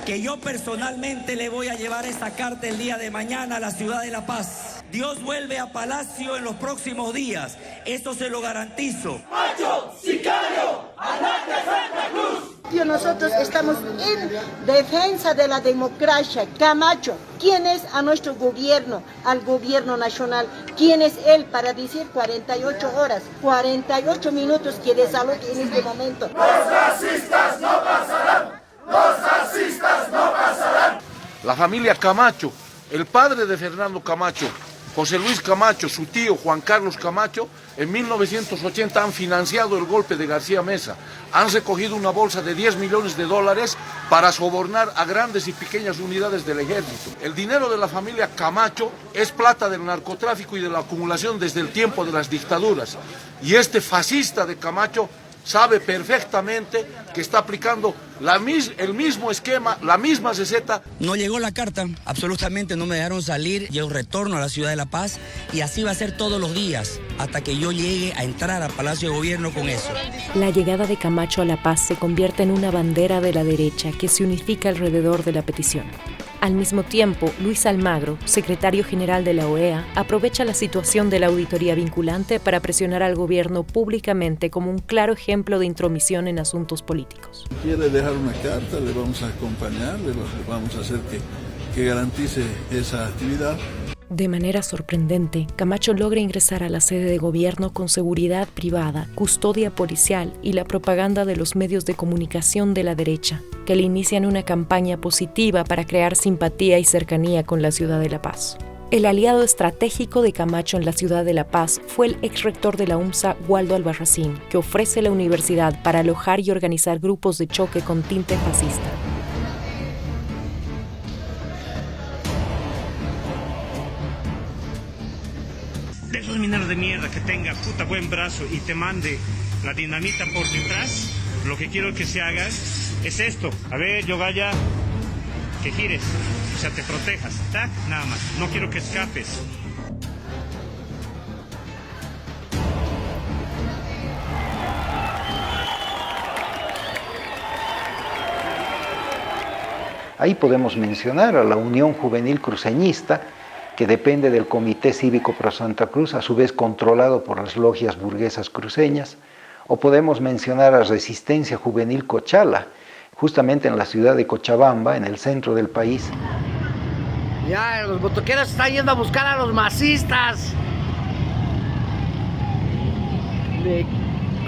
que yo personalmente le voy a llevar esta carta el día de mañana a la ciudad de La Paz. Dios vuelve a Palacio en los próximos días. Eso se lo garantizo. ¡Macho, sicario, andate a Santa Cruz! Nosotros estamos en defensa de la democracia. Camacho, ¿quién es a nuestro gobierno, al gobierno nacional? ¿Quién es él para decir 48 horas, 48 minutos que desaloje en este momento? ¡Los racistas no pasarán! ¡Los racistas no pasarán! La familia Camacho, el padre de Fernando Camacho, José Luis Camacho, su tío Juan Carlos Camacho, en 1980 han financiado el golpe de García Meza. Han recogido una bolsa de $10 millones para sobornar a grandes y pequeñas unidades del ejército. El dinero de la familia Camacho es plata del narcotráfico y de la acumulación desde el tiempo de las dictaduras. Y este fascista de Camacho sabe perfectamente que está aplicando el mismo esquema, la misma receta. No llegó la carta, absolutamente no me dejaron salir. Yo retorno a la ciudad de La Paz y así va a ser todos los días hasta que yo llegue a entrar al Palacio de Gobierno con eso. La llegada de Camacho a La Paz se convierte en una bandera de la derecha que se unifica alrededor de la petición. Al mismo tiempo, Luis Almagro, secretario general de la OEA, aprovecha la situación de la auditoría vinculante para presionar al gobierno públicamente como un claro ejemplo de intromisión en asuntos políticos. Quiere dejar una carta, le vamos a acompañar, le vamos a hacer que garantice esa actividad. De manera sorprendente, Camacho logra ingresar a la sede de gobierno con seguridad privada, custodia policial y la propaganda de los medios de comunicación de la derecha, que le inician una campaña positiva para crear simpatía y cercanía con la ciudad de La Paz. El aliado estratégico de Camacho en la ciudad de La Paz fue el exrector de la UMSA, Waldo Albarracín, que ofrece la universidad para alojar y organizar grupos de choque con tinte fascista. De esos mineros de mierda que tenga puta buen brazo y te mande la dinamita por detrás, lo que quiero que se haga es esto. A ver, Yogaya, que gires, o sea, te protejas, tac, nada más. No quiero que escapes. Ahí podemos mencionar a la Unión Juvenil Cruceñista, que depende del Comité Cívico Pro Santa Cruz, a su vez controlado por las logias burguesas cruceñas, o podemos mencionar a Resistencia Juvenil Cochala, justamente en la ciudad de Cochabamba, en el centro del país. Ya, los botoqueros están yendo a buscar a los masistas.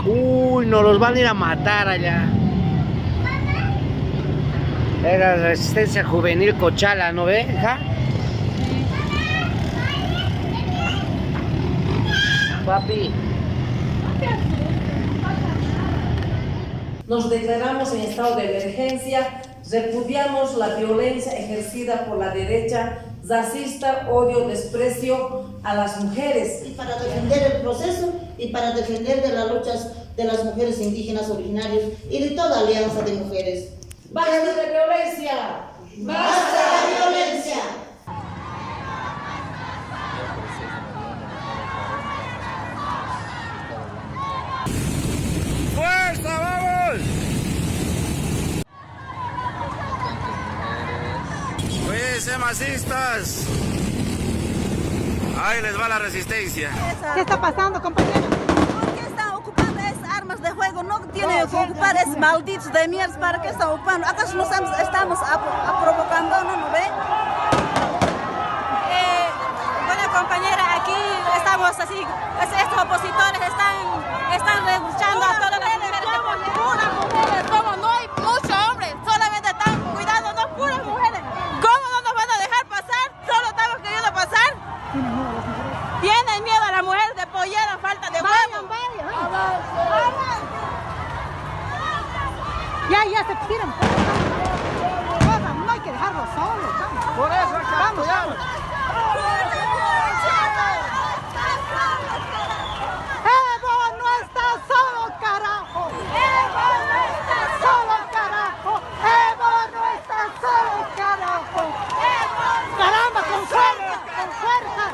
Uy, nos los van a ir a matar allá. Era Resistencia Juvenil Cochala, ¿no ve? ¿Ja? Papi. Nos declaramos en estado de emergencia, repudiamos la violencia ejercida por la derecha racista, odio, desprecio a las mujeres. Y para defender el proceso y para defender de las luchas de las mujeres indígenas originarias y de toda alianza de mujeres. ¡Basta de violencia! ¡Basta de violencia! ¡Fuerza, vamos! Cuídense, masistas. Ahí les va la resistencia. ¿Qué está pasando, compañero? ¿Por qué están ocupando esas armas de juego? No tienen que ocupar esos malditos de mierda. ¿Para qué están ocupando? ¿Acaso nos estamos provocando? ¿No ve? Bueno, compañera, aquí estamos así. Estos opositores están luchando a todas las mujeres. Puras mujeres, como no hay muchos hombres, solamente están cuidando, no puras mujeres. ¿Cómo no nos van a dejar pasar? Solo estamos queriendo pasar. Tienen miedo a las mujeres de pollera, falta de huevos. Ya se tiran. No hay que dejarlo solo. Por eso acá, vamos. ¡Evo no está solo, carajo! ¡Evo no está solo, carajo! ¡Evo no está solo, carajo! ¡Caramba, con fuerza, con fuerza!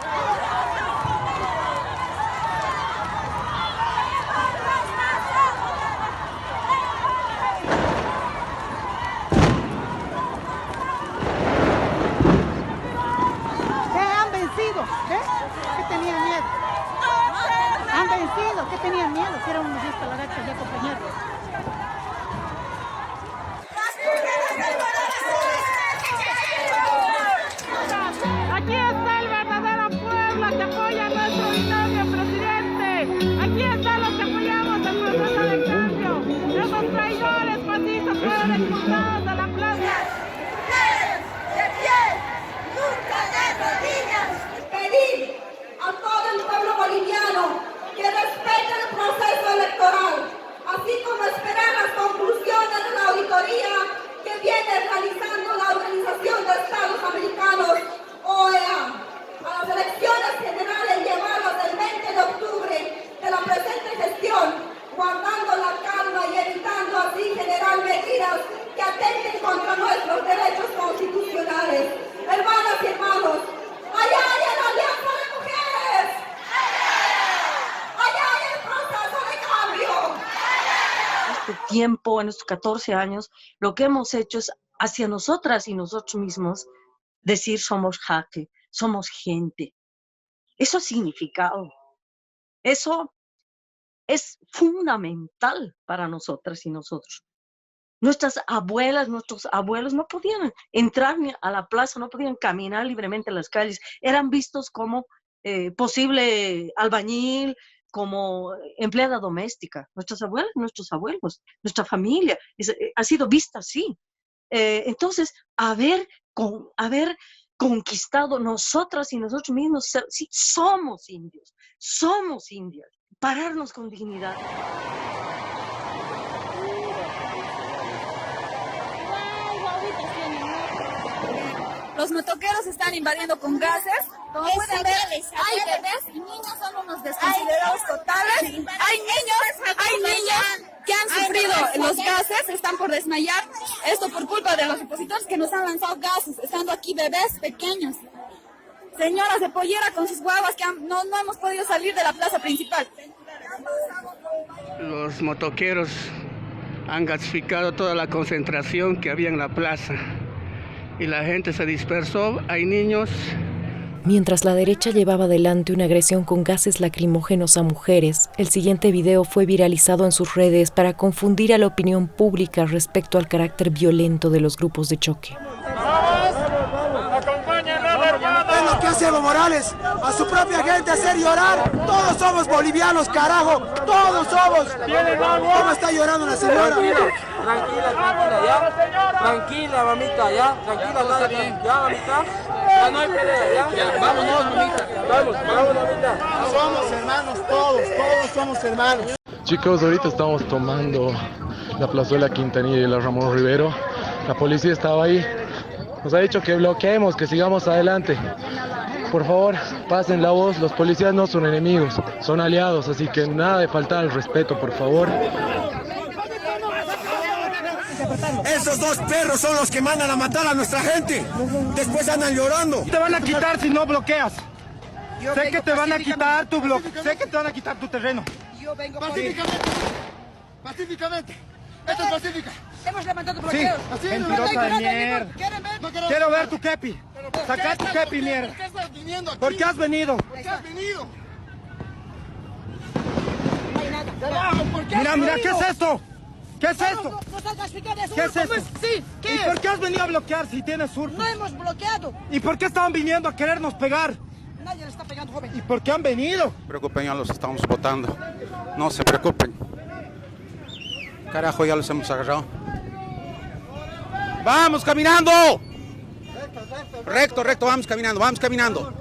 convencido, que tenían miedo, que eran unos disparataxos ya, compañeros. Aquí está el verdadero pueblo que apoya a nuestro binomio presidente. Aquí están los que apoyamos el proceso de cambio. Esos traidores fascistas fueron expulsados de la plaza. ¡De pie! ¡Nunca de rodillas! Pedir a todo el pueblo boliviano que respete el proceso electoral, así como esperar las conclusiones de la auditoría que viene realizando la Organización de Estados Americanos, OEA, a las elecciones generales llevadas el 20 de octubre de la presente gestión, guardando la calma y evitando así generar medidas que atenten contra nuestros derechos constitucionales. Hermanas y hermanos, allá hay la Alianza de Mujeres, allá hay el proceso de cambio. Este tiempo, en estos 14 años, lo que hemos hecho es hacia nosotras y nosotros mismos decir somos jaque, somos gente. Eso ha significado. Eso es fundamental para nosotras y nosotros. Nuestras abuelas, nuestros abuelos no podían entrar a la plaza, no podían caminar libremente en las calles. Eran vistos como posible albañil, como empleada doméstica. Nuestras abuelas, nuestros abuelos, nuestra familia ha sido vista así. Entonces, haber conquistado nosotras y nosotros mismos, sí, somos indios, somos indias. Pararnos con dignidad. Los motoqueros están invadiendo con gases. Como pueden ver, hay bebés y niños, son unos desconsiderados totales. Hay niños que han sufrido los gases, están por desmayar. Esto por culpa de los opositores que nos han lanzado gases, estando aquí bebés pequeños. Señoras de pollera con sus guaguas que no hemos podido salir de la plaza principal. Los motoqueros han gasificado toda la concentración que había en la plaza y la gente se dispersó, hay niños. Mientras la derecha llevaba adelante una agresión con gases lacrimógenos a mujeres, el siguiente video fue viralizado en sus redes para confundir a la opinión pública respecto al carácter violento de los grupos de choque. Es lo que hace Evo Morales, a su propia gente hacer llorar. Todos somos bolivianos, carajo, todos somos. ¿Cómo está llorando la señora? Tranquila, ya. Tranquila, mamita, ya. Tranquila, ya, mamita. Ya no hay pelea, ya. Vámonos, mamita. Vamos, mamita. Somos hermanos todos somos hermanos. Chicos, ahorita estamos tomando la plazuela Quintanilla y la Ramón Rivero. La policía estaba ahí. Nos ha dicho que bloqueemos, que sigamos adelante. Por favor, pasen la voz. Los policías no son enemigos, son aliados, así que nada de faltar al respeto, por favor. Esos dos perros son los que mandan a matar a nuestra gente. Después andan llorando. Te van a quitar si no bloqueas. Sé que te van a quitar tu bloque. Sé que te van a quitar tu terreno. Yo vengo pacíficamente. Pacíficamente. Esto es pacífica. Hemos levantado bloqueos. Sí, mentirosa de mierda. Quiero ver tu kepi. Saca tu kepi, mierda. ¿Por qué has venido? ¿Por qué has venido? No hay nada. Mira, ¿qué es esto? ¿Qué es esto? ¿Qué es esto? Sí, ¿qué ¿Y por qué has venido a bloquear si tienes surco? No hemos bloqueado. ¿Y por qué estaban viniendo a querernos pegar? Nadie le está pegando, joven. ¿Y por qué han venido? No se preocupen, ya los estamos votando. No se preocupen. Carajo, ya los hemos agarrado. ¡Vamos caminando! Recto, vamos caminando.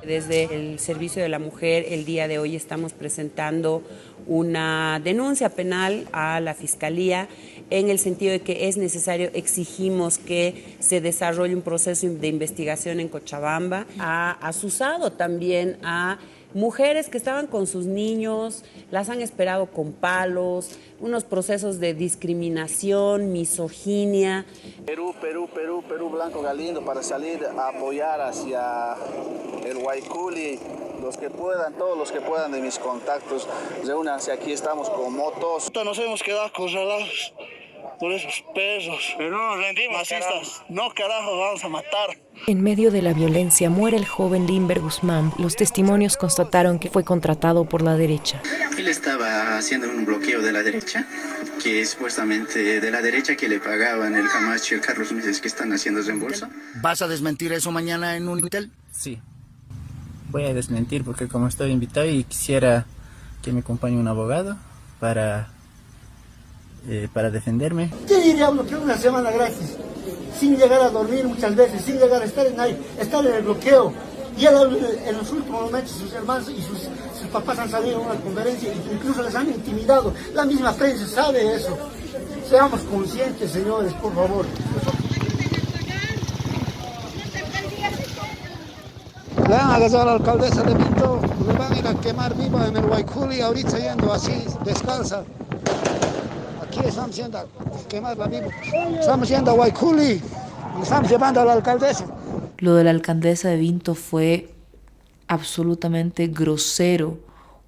Desde el Servicio de la Mujer, el día de hoy estamos presentando una denuncia penal a la Fiscalía en el sentido de que es necesario, exigimos que se desarrolle un proceso de investigación en Cochabamba. Ha asusado también a mujeres que estaban con sus niños, las han esperado con palos, unos procesos de discriminación, misoginia. Perú, Blanco Galindo, para salir a apoyar hacia el Guayculi. Los que puedan, todos los que puedan de mis contactos, reúnanse, aquí estamos con motos. Nos hemos quedado acorralados. por esos perros. Pero no nos rendimos, masistas. No, carajo, vamos a matar. En medio de la violencia muere el joven Limber Guzmán. Los testimonios constataron que fue contratado por la derecha. Él estaba haciendo un bloqueo de la derecha, que es supuestamente de la derecha que le pagaban el Camacho y el Carlos Meses que están haciendo reembolso. ¿Vas a desmentir eso mañana en Unitel? Sí, voy a desmentir porque como estoy invitado y quisiera que me acompañe un abogado para defenderme. ¿Qué diría uno que una semana gratis? Sin llegar a dormir muchas veces, sin llegar a estar en el bloqueo. Y él, en los últimos momentos sus hermanos y sus papás han salido a una conferencia e incluso les han intimidado. La misma prensa sabe eso. Seamos conscientes, señores, por favor. Le han agarrado a la alcaldesa de Vinto, le van a ir a quemar viva en el Guayculi, ahorita yendo así, descalza. Aquí estamos yendo a quemarla viva. Estamos yendo a Guayculi, estamos llevando a la alcaldesa. Lo de la alcaldesa de Vinto fue absolutamente grosero,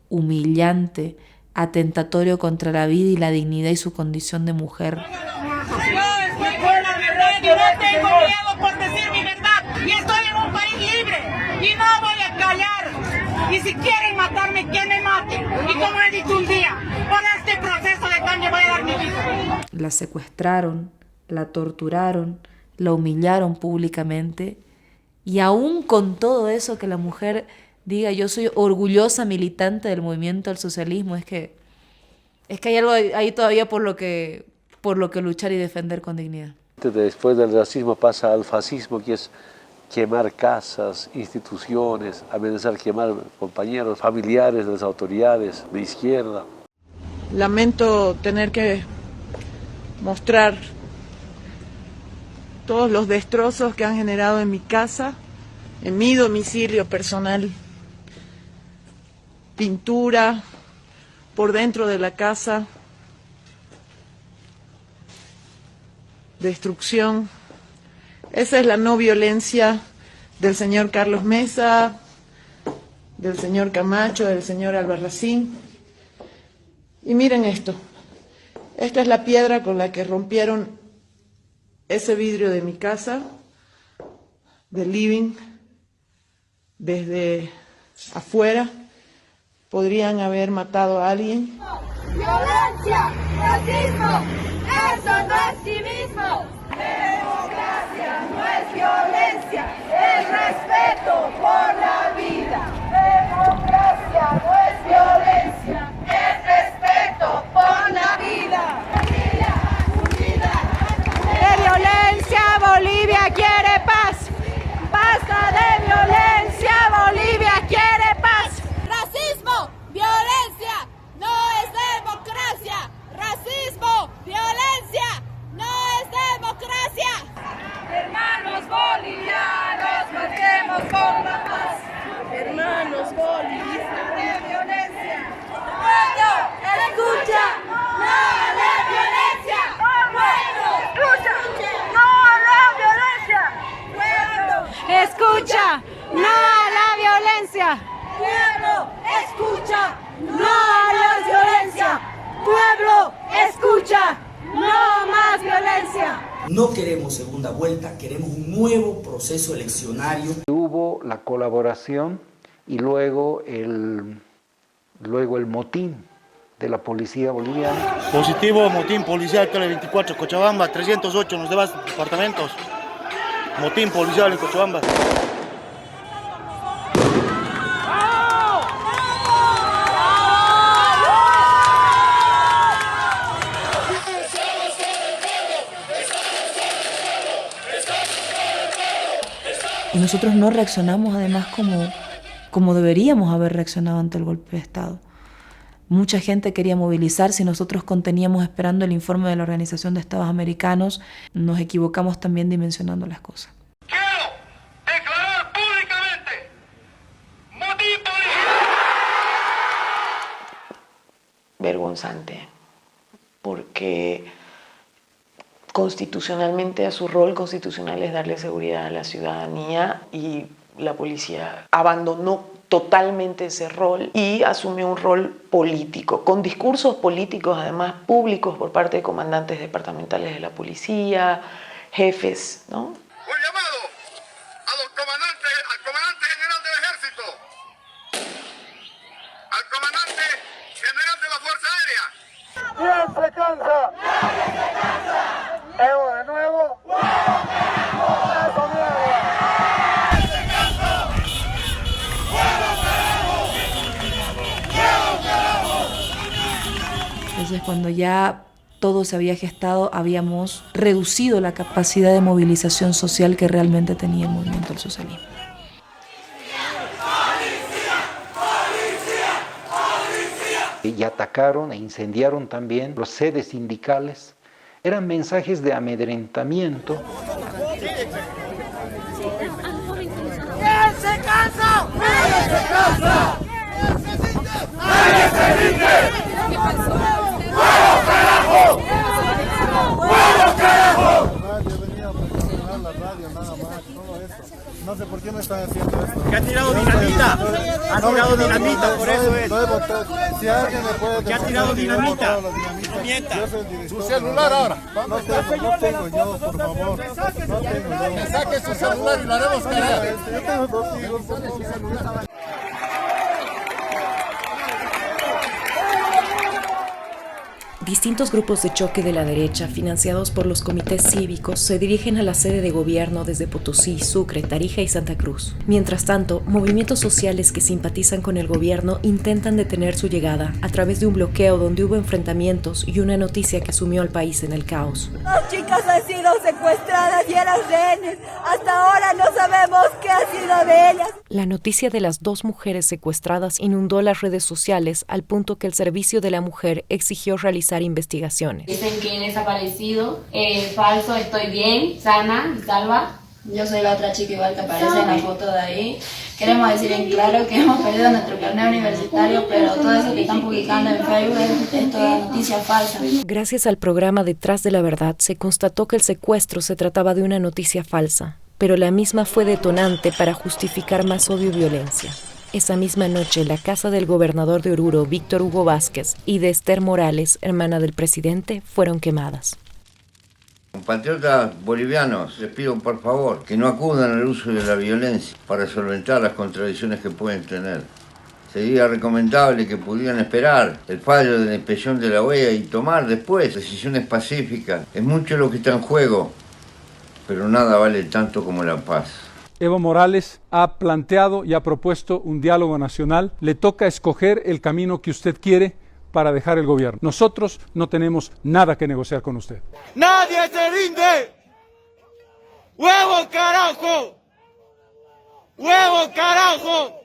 humillante, atentatorio contra la vida y la dignidad y su condición de mujer. Yo no tengo miedo por decir mi verdad y estoy en un país libre y no voy a callar. Y si quieren matarme, que me maten. Y como he dicho un día, por este proceso de cambio voy a dar mi vida. La secuestraron, la torturaron, la humillaron públicamente y aún con todo eso que la mujer diga yo soy orgullosa militante del movimiento al socialismo, es que hay algo ahí todavía por lo que luchar y defender con dignidad. Después del racismo pasa al fascismo, que es quemar casas, instituciones, amenazar quemar compañeros, familiares de las autoridades de izquierda. Lamento tener que mostrar todos los destrozos que han generado en mi casa, en mi domicilio personal. Pintura por dentro de la casa, destrucción. Esa es la no violencia del señor Carlos Mesa, del señor Camacho, del señor Albarracín. Y miren esto, esta es la piedra con la que rompieron ese vidrio de mi casa, del living, desde afuera. Podrían haber matado a alguien. Violencia, racismo, eso no es civismo. Democracia no es violencia, es respeto por la vida. Democracia no es violencia, es respeto por la vida. De violencia, Bolivia quiere paz. Basta de violencia, Bolivia quiere paz. Racismo, violencia, no es democracia. Racismo, violencia, no es democracia. Hermanos bolivianos, marchemos por la paz. Hermanos bolivianos, de violencia. Pueblo, escucha, no a la violencia. Pueblo, escucha, no a la violencia. Pueblo, Escucha, no a la violencia. Pueblo, escucha, no a la violencia. Pueblo, escucha, no más violencia. No queremos segunda vuelta, queremos un nuevo proceso eleccionario. Hubo la colaboración y luego el motín de la policía boliviana. Positivo, motín policial, Tele 24, Cochabamba, 308 en los demás departamentos. Motín policial en Cochabamba. Y nosotros no reaccionamos además como deberíamos haber reaccionado ante el golpe de Estado. Mucha gente quería movilizarse y nosotros conteníamos esperando el informe de la Organización de Estados Americanos. Nos equivocamos también dimensionando las cosas. Quiero declarar públicamente motín policial. Vergonzante, porque constitucionalmente a su rol constitucional es darle seguridad a la ciudadanía y la policía abandonó totalmente ese rol y asumió un rol político, con discursos políticos además públicos por parte de comandantes departamentales de la policía, jefes, ¿no? Un llamado al comandante general del ejército, al comandante general de la Fuerza Aérea. ¿Quién se cansa? ¿Evo de nuevo? ¡Eso mierda! Entonces, cuando ya todo se había gestado, habíamos reducido la capacidad de movilización social que realmente tenía el movimiento del socialismo. Y atacaron e incendiaron también los sedes sindicales. Eran mensajes de amedrentamiento. ¿Quién se cansa? ¡Nadie se cansa! ¡Nadie se rinde! ¡Huevo, carajo! ¡Huevo, carajo! Yo venía a promocionar la radio, nada más, solo eso. No sé por qué me están haciendo esto. ¿Que ha tirado dinamita? ¿Ha tirado dinamita? Por eso es. Si alguien me puede... ¿Que ha tirado dinamita? No mienta. Su celular ahora. No tengo yo, por favor. No tengo yo. Que saque su celular y lo haremos caer. Yo tengo dos hijos, por favor. Distintos grupos de choque de la derecha, financiados por los comités cívicos, se dirigen a la sede de gobierno desde Potosí, Sucre, Tarija y Santa Cruz. Mientras tanto, movimientos sociales que simpatizan con el gobierno intentan detener su llegada a través de un bloqueo donde hubo enfrentamientos y una noticia que sumió al país en el caos. Las chicas han sido secuestradas y eran rehenes. Hasta ahora no sabemos qué ha sido de ellas. La noticia de las 2 mujeres secuestradas inundó las redes sociales al punto que el Servicio de la Mujer exigió realizar investigaciones. Dicen que he desaparecido, falso, estoy bien, sana y salva. Yo soy la otra chica igual que aparece en la foto de ahí. Queremos decir en claro que hemos perdido nuestro carnet universitario, pero todo eso que están publicando en Facebook es toda noticia falsa. Gracias al programa Detrás de la Verdad, se constató que el secuestro se trataba de una noticia falsa, pero la misma fue detonante para justificar más odio y violencia. Esa misma noche, la casa del gobernador de Oruro, Víctor Hugo Vázquez, y de Esther Morales, hermana del presidente, fueron quemadas. Compatriotas bolivianos, les pido por favor que no acudan al uso de la violencia para solventar las contradicciones que pueden tener. Sería recomendable que pudieran esperar el fallo de la inspección de la OEA y tomar después decisiones pacíficas. Es mucho lo que está en juego, pero nada vale tanto como la paz. Evo Morales ha planteado y ha propuesto un diálogo nacional. Le toca escoger el camino que usted quiere para dejar el gobierno. Nosotros no tenemos nada que negociar con usted. ¡Nadie se rinde! ¡Huevo, carajo! ¡Huevo, carajo!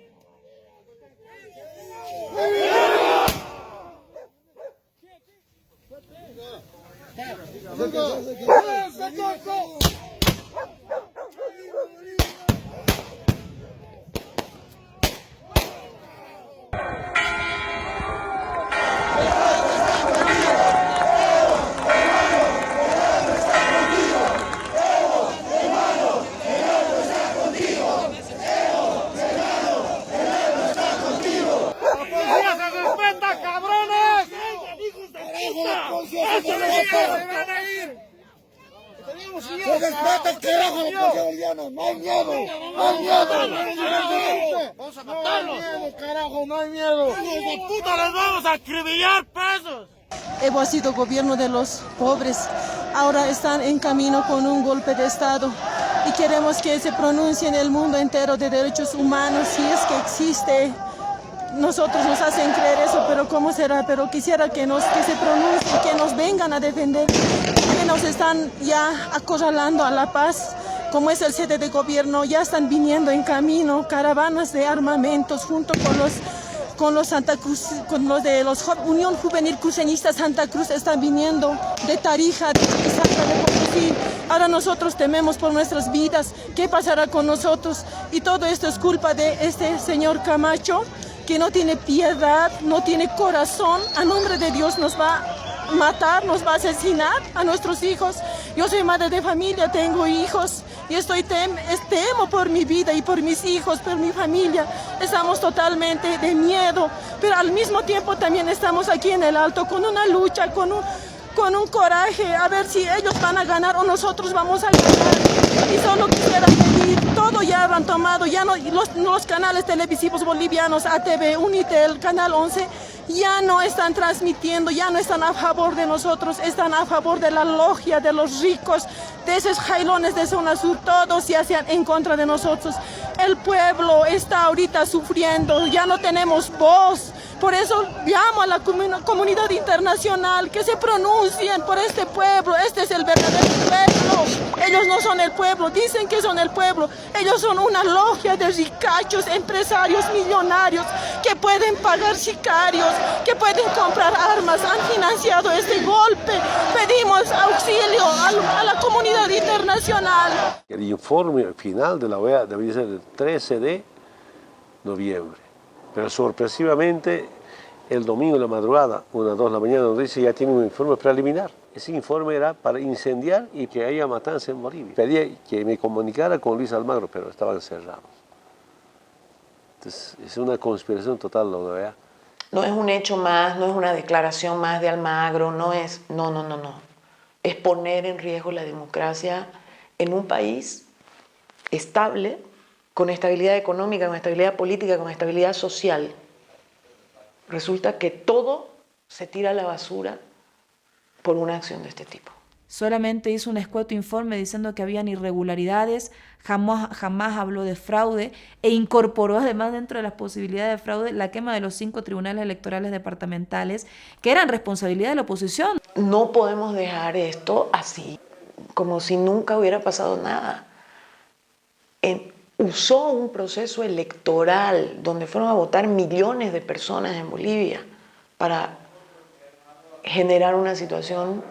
¡No hay miedo! ¡No hay miedo! ¡Vamos a matarlos! ¡No hay miedo, carajo! ¡No hay miedo! ¡Hijos de puta, les vamos a acribillar presos! Evo ha sido gobierno de los pobres. Ahora están en camino con un golpe de Estado. Y queremos que se pronuncie en el mundo entero de derechos humanos, si es que existe. Nosotros nos hacen creer eso, pero ¿cómo será? Pero quisiera que se pronuncie, que nos vengan a defender, que nos están ya acorralando a La Paz, como es el sede de gobierno, ya están viniendo en camino caravanas de armamentos junto con los Santa Cruz, con los de la Unión Juvenil Cruceñista Santa Cruz, están viniendo de Tarija, de Chiquisaca, de Potosí. Ahora nosotros tememos por nuestras vidas, ¿qué pasará con nosotros? Y todo esto es culpa de este señor Camacho, que no tiene piedad, no tiene corazón. A nombre de Dios nos va a matar, nos va a asesinar a nuestros hijos. Yo soy madre de familia, tengo hijos y temo por mi vida y por mis hijos, por mi familia. Estamos totalmente de miedo, pero al mismo tiempo también estamos aquí en el Alto con una lucha, con un coraje, a ver si ellos van a ganar o nosotros vamos a ganar. Y solo quisiera pedir, todo ya han tomado, ya no, los canales televisivos bolivianos, ATV, Unitel, Canal 11, ya no están transmitiendo, ya no están a favor de nosotros, están a favor de la logia, de los ricos, de esos jailones de zona sur, todos se hacen en contra de nosotros. El pueblo está ahorita sufriendo, ya no tenemos voz. Por eso llamo a la comunidad internacional que se pronuncien por este pueblo. Este es el verdadero pueblo. Ellos no son el pueblo, dicen que son el pueblo. Ellos son una logia de ricachos, empresarios millonarios que pueden pagar sicarios, que pueden comprar armas. Han financiado este golpe. Pedimos auxilio a la comunidad internacional. El informe final de la OEA debería ser el 13 de noviembre. Pero sorpresivamente, el domingo en la madrugada, 1 o 2 de la mañana, nos dice ya tiene un informe preliminar. Ese informe era para incendiar y que haya matanza en Bolivia. Pedía que me comunicara con Luis Almagro, pero estaban cerrados. Entonces, es una conspiración total lo de OEA. No es un hecho más, no es una declaración más de Almagro, no es... No. Es poner en riesgo la democracia en un país estable, con estabilidad económica, con estabilidad política, con estabilidad social. Resulta que todo se tira a la basura por una acción de este tipo. Solamente hizo un escueto informe diciendo que habían irregularidades, jamás habló de fraude e incorporó además dentro de las posibilidades de fraude la quema de los 5 tribunales electorales departamentales que eran responsabilidad de la oposición. No podemos dejar esto así, como si nunca hubiera pasado nada. Usó un proceso electoral donde fueron a votar millones de personas en Bolivia para generar una situación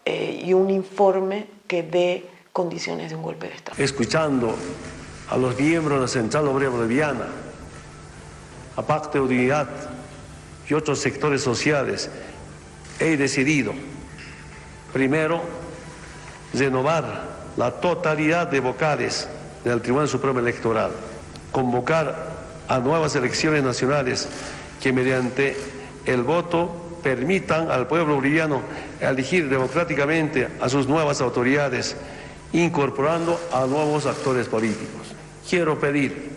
y un informe que dé condiciones de un golpe de Estado. Escuchando a los miembros de la Central Obrera Boliviana, a Pacto de Unidad y otros sectores sociales, he decidido, primero, renovar la totalidad de vocales del Tribunal Supremo Electoral, convocar a nuevas elecciones nacionales que mediante el voto permitan al pueblo boliviano elegir democráticamente a sus nuevas autoridades, incorporando a nuevos actores políticos. Quiero pedir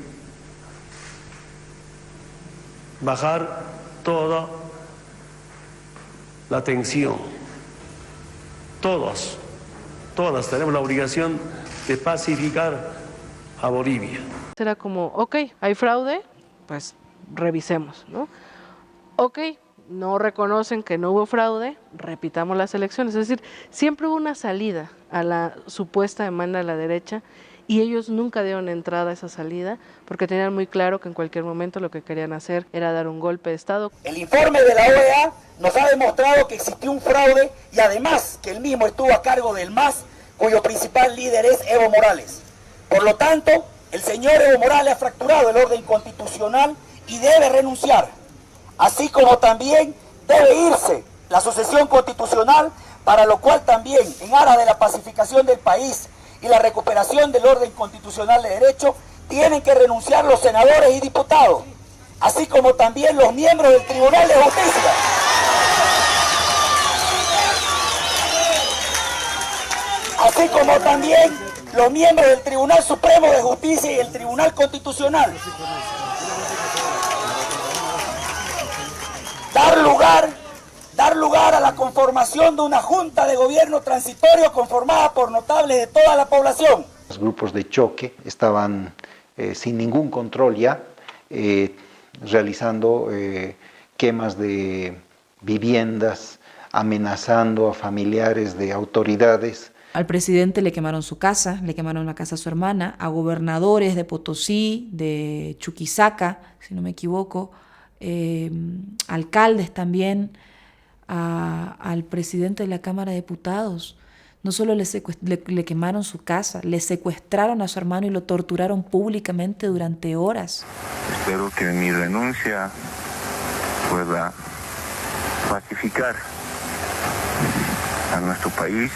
bajar toda la tensión. Todas tenemos la obligación de pacificar a Bolivia. Será como, ok, hay fraude, pues revisemos, ¿no? Ok, no reconocen que no hubo fraude, repitamos las elecciones. Es decir, siempre hubo una salida a la supuesta demanda de la derecha y ellos nunca dieron entrada a esa salida porque tenían muy claro que en cualquier momento lo que querían hacer era dar un golpe de Estado. El informe de la OEA nos ha demostrado que existió un fraude y además que el mismo estuvo a cargo del MAS, cuyo principal líder es Evo Morales. Por lo tanto, el señor Evo Morales ha fracturado el orden constitucional y debe renunciar, así como también debe irse la sucesión constitucional, para lo cual también, en aras de la pacificación del país y la recuperación del orden constitucional de derecho, tienen que renunciar los senadores y diputados, así como también los miembros del Tribunal de Justicia. Así como también los miembros del Tribunal Supremo de Justicia y el Tribunal Constitucional. Dar lugar a la conformación de una junta de gobierno transitorio conformada por notables de toda la población. Los grupos de choque estaban sin ningún control ya, realizando quemas de viviendas, amenazando a familiares de autoridades. Al presidente le quemaron su casa, le quemaron la casa a su hermana, a gobernadores de Potosí, de Chuquisaca, si no me equivoco, alcaldes también, al presidente de la Cámara de Diputados. No solo le quemaron su casa, le secuestraron a su hermano y lo torturaron públicamente durante horas. Espero que mi renuncia pueda pacificar a nuestro país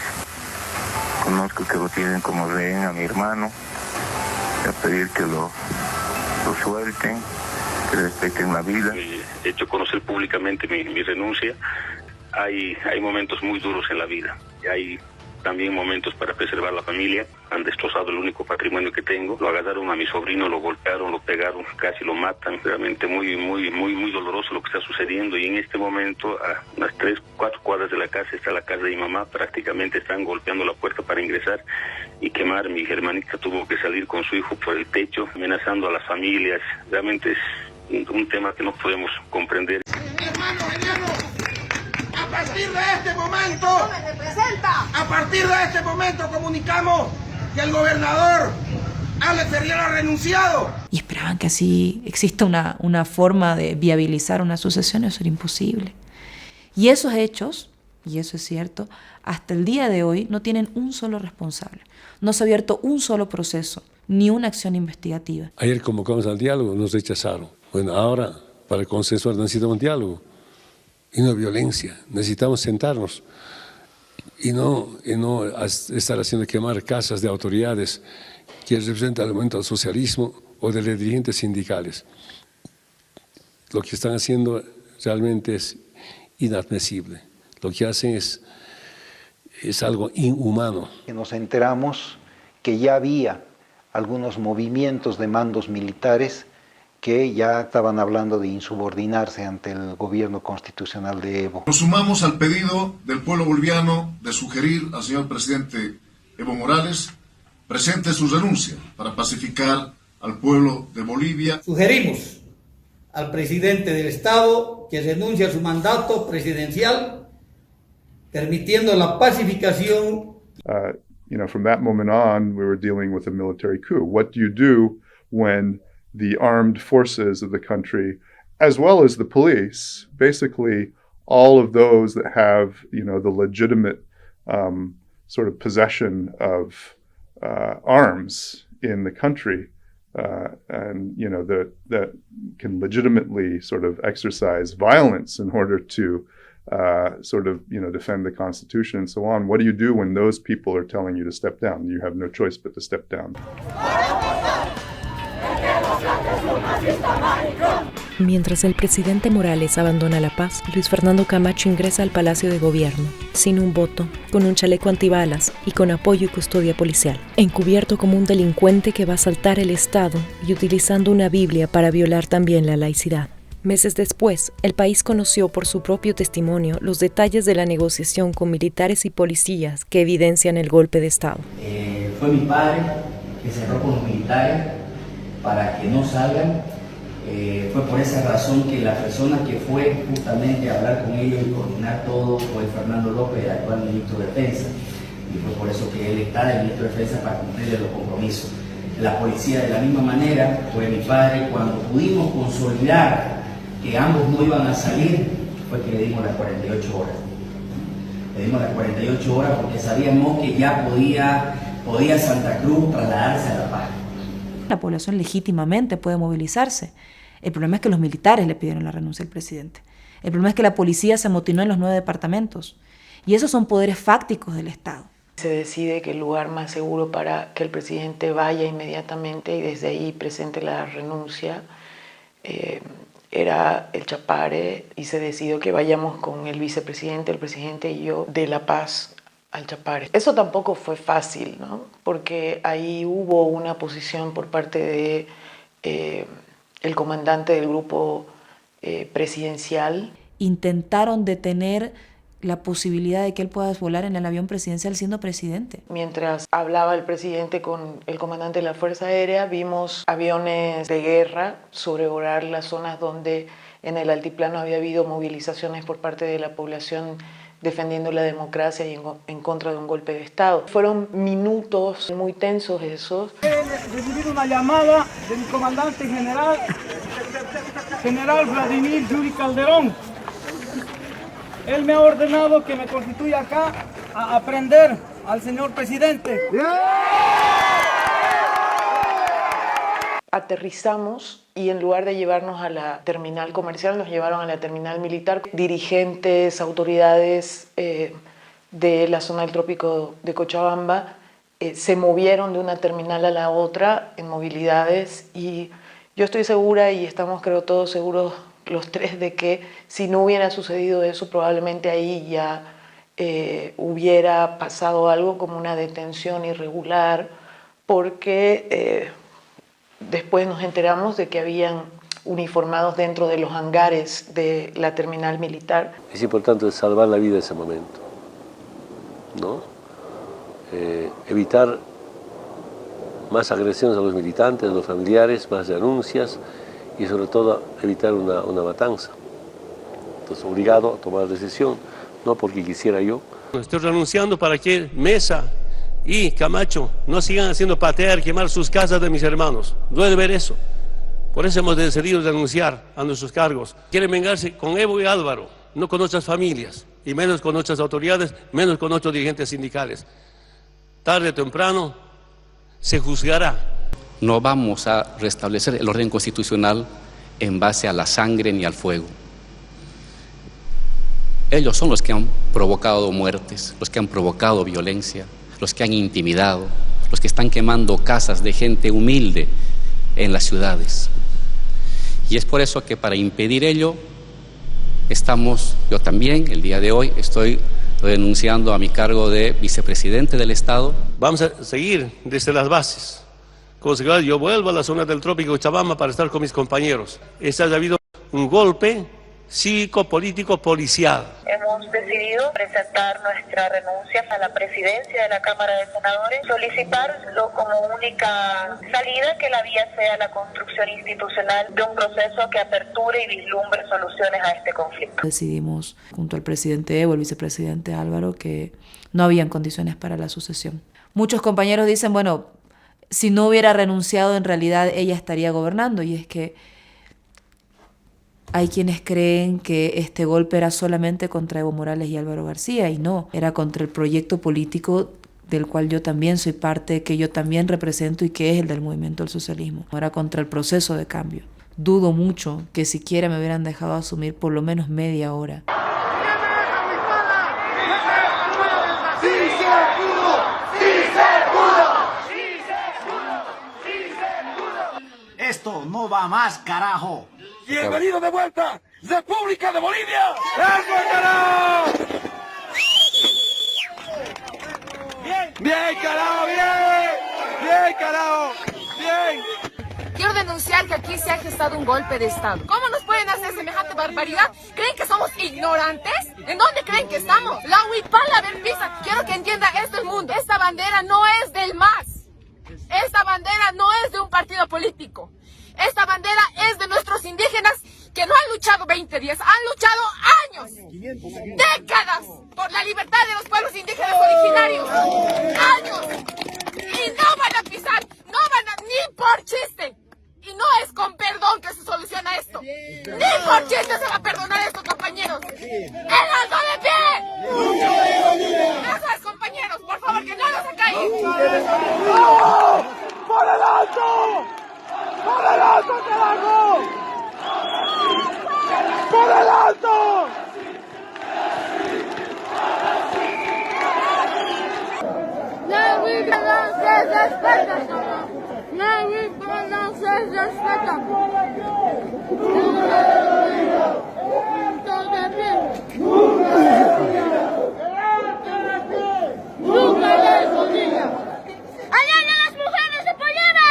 conozco que lo tienen como rehén a mi hermano, a pedir que lo suelten, que respeten la vida. He hecho conocer públicamente mi renuncia. Hay momentos muy duros en la vida. Hay también momentos para preservar la familia. Han destrozado el único patrimonio que tengo. Lo agarraron a mi sobrino, lo golpearon, lo pegaron, casi lo matan. Realmente muy doloroso lo que está sucediendo. Y en este momento, a unas 3-4 cuadras de la casa, está la casa de mi mamá. Prácticamente están golpeando la puerta para ingresar y quemar. Mi hermanita tuvo que salir con su hijo por el techo, amenazando a las familias. Realmente es un tema que no podemos comprender. Hermano, a partir de este momento, comunicamos que el gobernador Alex Ferriera ha renunciado. Y esperaban que así exista una forma de viabilizar una sucesión. Eso era imposible. Y esos hechos, y eso es cierto, hasta el día de hoy no tienen un solo responsable. No se ha abierto un solo proceso, ni una acción investigativa. Ayer convocamos al diálogo, nos rechazaron. Bueno, ahora para consensuar necesitamos un diálogo y no violencia. Necesitamos sentarnos y no estar haciendo quemar casas de autoridades que representan el movimiento del socialismo o de los dirigentes sindicales. Lo que están haciendo realmente es inadmisible. Lo que hacen es algo inhumano. Nos enteramos que ya había algunos movimientos de mandos militares que ya estaban hablando de insubordinarse ante el gobierno constitucional de Evo. Nos sumamos al pedido del pueblo boliviano de sugerir al señor presidente Evo Morales presente su renuncia para pacificar al pueblo de Bolivia. Sugerimos al presidente del Estado que renuncie a su mandato presidencial, permitiendo la pacificación. From that moment on, we were dealing with a military coup. What do you do when the armed forces of the country, as well as the police, basically all of those that have, the legitimate sort of possession of arms in the country, and that can legitimately sort of exercise violence in order to defend the Constitution and so on. What do you do when those people are telling you to step down? You have no choice but to step down. Mientras el presidente Morales abandona La Paz, Luis Fernando Camacho ingresa al Palacio de Gobierno, sin un voto, con un chaleco antibalas y con apoyo y custodia policial, encubierto como un delincuente que va a asaltar el Estado y utilizando una Biblia para violar también la laicidad. Meses después, el país conoció por su propio testimonio los detalles de la negociación con militares y policías que evidencian el golpe de Estado. Fue mi padre que cerró con los militares para que no salgan. Fue por esa razón que la persona que fue justamente a hablar con ellos y coordinar todo fue Fernando López, el actual ministro de Defensa. Y fue por eso que él está de ministro de Defensa para cumplirle los compromisos. La policía de la misma manera fue mi padre. Cuando pudimos consolidar que ambos no iban a salir, fue que le dimos las 48 horas. Le dimos las 48 horas porque sabíamos que ya podía Santa Cruz trasladarse a La Paz. La población legítimamente puede movilizarse. El problema es que los militares le pidieron la renuncia al presidente. El problema es que la policía se amotinó en los 9 departamentos. Y esos son poderes fácticos del Estado. Se decide que el lugar más seguro para que el presidente vaya inmediatamente y desde ahí presente la renuncia era el Chapare, y se decidió que vayamos con el vicepresidente, el presidente y yo de La Paz al Chapare. Eso tampoco fue fácil, ¿no? Porque ahí hubo una posición por parte de el comandante del grupo presidencial. Intentaron detener la posibilidad de que él pueda volar en el avión presidencial siendo presidente. Mientras hablaba el presidente con el comandante de la Fuerza Aérea, vimos aviones de guerra sobrevolar las zonas donde en el altiplano había habido movilizaciones por parte de la población defendiendo la democracia y en contra de un golpe de Estado. Fueron minutos muy tensos esos. He recibido una llamada de mi comandante general Vladimir Yuri Calderón. Él me ha ordenado que me constituya acá a aprender al señor presidente. Aterrizamos y en lugar de llevarnos a la terminal comercial, nos llevaron a la terminal militar. Dirigentes, autoridades de la zona del trópico de Cochabamba se movieron de una terminal a la otra en movilidades, y yo estoy segura, y estamos creo todos seguros los tres, de que si no hubiera sucedido eso, probablemente ahí ya hubiera pasado algo como una detención irregular, porque después nos enteramos de que habían uniformados dentro de los hangares de la terminal militar. Es importante salvar la vida en ese momento, ¿no? Evitar más agresiones a los militantes, a los familiares, más denuncias y sobre todo evitar una matanza. Entonces, obligado a tomar decisión, no porque quisiera yo. Estoy renunciando para que Mesa y Camacho no sigan haciendo patear, quemar sus casas de mis hermanos. Duele ver eso. Por eso hemos decidido renunciar a nuestros cargos. Quieren vengarse con Evo y Álvaro, no con nuestras familias, y menos con nuestras autoridades, menos con nuestros dirigentes sindicales. Tarde o temprano se juzgará. No vamos a restablecer el orden constitucional en base a la sangre ni al fuego. Ellos son los que han provocado muertes, los que han provocado violencia, los que han intimidado, los que están quemando casas de gente humilde en las ciudades. Y es por eso que para impedir ello, yo también, el día de hoy, estoy renunciando a mi cargo de vicepresidente del Estado. Vamos a seguir desde las bases. Como secretario, yo vuelvo a la zona del trópico de Chabamba para estar con mis compañeros. Ha habido un golpe cívico, político, policial. Hemos decidido presentar nuestra renuncia a la presidencia de la Cámara de Senadores, solicitarlo como única salida, que la vía sea la construcción institucional de un proceso que aperture y vislumbre soluciones a este conflicto. Decidimos, junto al presidente Evo, el vicepresidente Álvaro, que no habían condiciones para la sucesión. Muchos compañeros dicen, bueno, si no hubiera renunciado, en realidad ella estaría gobernando, y es que hay quienes creen que este golpe era solamente contra Evo Morales y Álvaro García, y no, era contra el proyecto político del cual yo también soy parte, que yo también represento y que es el del movimiento del socialismo. Era contra el proceso de cambio. Dudo mucho que siquiera me hubieran dejado asumir por lo menos media hora. Esto no va más, carajo. ¡Bienvenido de vuelta! ¡República de Bolivia! ¡Eso, carajo! ¡Bien! ¡Bien, carajo! ¡Bien! ¡Bien, carajo! ¡Bien! Quiero denunciar que aquí se ha gestado un golpe de Estado. ¿Cómo nos pueden hacer semejante barbaridad? ¿Creen que somos ignorantes? ¿En dónde creen que estamos? La huipala del pisa. Quiero que entienda esto el mundo. Esta bandera no es del MAS. Esta bandera no es de un partido político. Esta bandera es de nuestros indígenas que no han luchado 20 días, han luchado años, décadas, por la libertad de los pueblos indígenas originarios. ¡Años! Y no van a pisar, no van a, ni por chiste. Y no es con perdón que se soluciona esto. Ni por chiste se va a perdonar esto, compañeros. ¡El alto de pie! Eso es, compañeros, por favor, que no nos acallen. ¡Por el alto! ¡Por el alto, carajo! ¡Por el alto! La vida no se respeta. La vida no se respeta. Nunca les olvida. ¡Allá las mujeres de Polima!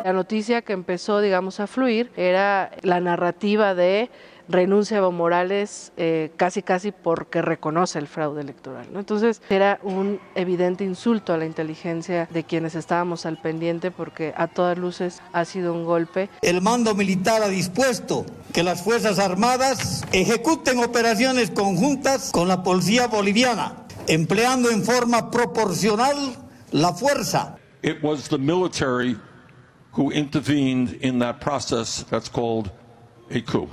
La noticia que empezó, digamos, a fluir era la narrativa de renuncia a Evo Morales casi porque reconoce el fraude electoral, ¿no? Entonces era un evidente insulto a la inteligencia de quienes estábamos al pendiente, porque a todas luces ha sido un golpe. El mando militar ha dispuesto que las Fuerzas Armadas ejecuten operaciones conjuntas con la policía boliviana, empleando en forma proporcional la fuerza. It was the military who intervened in that process that's called a coup.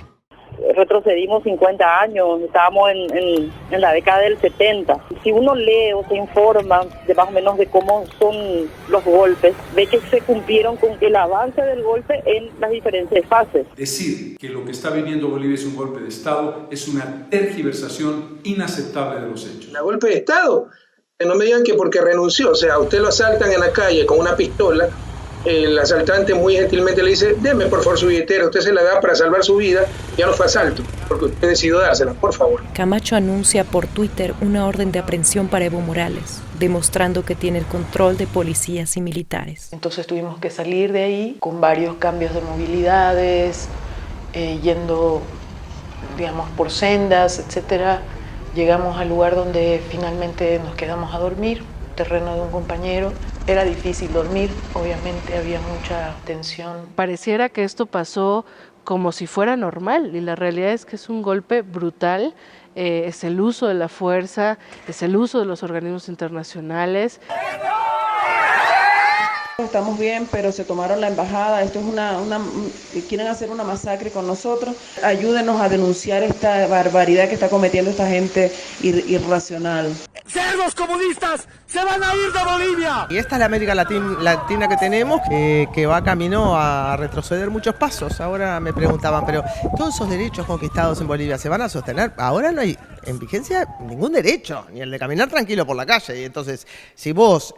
retrocedimos 50 años, estábamos en la década del 70. Si uno lee o se informa de más o menos de cómo son los golpes, ve que se cumplieron con el avance del golpe en las diferentes fases. Decir que lo que está viviendo Bolivia es un golpe de Estado es una tergiversación inaceptable de los hechos. ¿La golpe de Estado? No me digan que porque renunció, o sea, a usted lo asaltan en la calle con una pistola, el asaltante muy gentilmente le dice, deme por favor su billetera, usted se la da para salvar su vida, ya no fue asalto, porque usted decidió dársela, por favor. Camacho anuncia por Twitter una orden de aprehensión para Evo Morales, demostrando que tiene el control de policías y militares. Entonces tuvimos que salir de ahí con varios cambios de movilidades, yendo, digamos, por sendas, etcétera. Llegamos al lugar donde finalmente nos quedamos a dormir, terreno de un compañero. Era difícil dormir, obviamente había mucha tensión. Pareciera que esto pasó como si fuera normal y la realidad es que es un golpe brutal, es el uso de la fuerza, es el uso de los organismos internacionales. Estamos bien, pero se tomaron la embajada, esto es quieren hacer una masacre con nosotros. Ayúdenos a denunciar esta barbaridad que está cometiendo esta gente irracional. ¡Cerdos comunistas! ¡Se van a ir de Bolivia! Y esta es la América Latina que tenemos, que va camino a retroceder muchos pasos. Ahora me preguntaban, pero todos esos derechos conquistados en Bolivia se van a sostener. Ahora no hay en vigencia ningún derecho, ni el de caminar tranquilo por la calle. Y entonces, si vos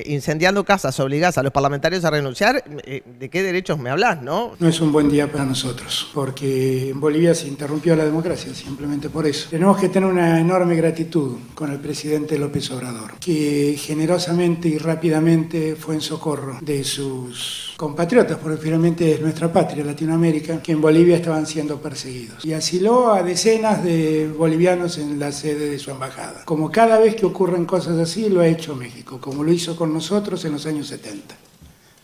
incendiando casas obligás a los parlamentarios a renunciar, ¿de qué derechos me hablás, no? No es un buen día para nosotros, porque en Bolivia se interrumpió la democracia, simplemente por eso. Tenemos que tener una enorme gratitud con el presidente López Obrador, que generosamente y rápidamente fue en socorro de sus compatriotas, porque finalmente es nuestra patria, Latinoamérica, que en Bolivia estaban siendo perseguidos. Y asiló a decenas de bolivianos en la sede de su embajada. Como cada vez que ocurren cosas así, lo ha hecho México, como lo hizo con nosotros en los años 70.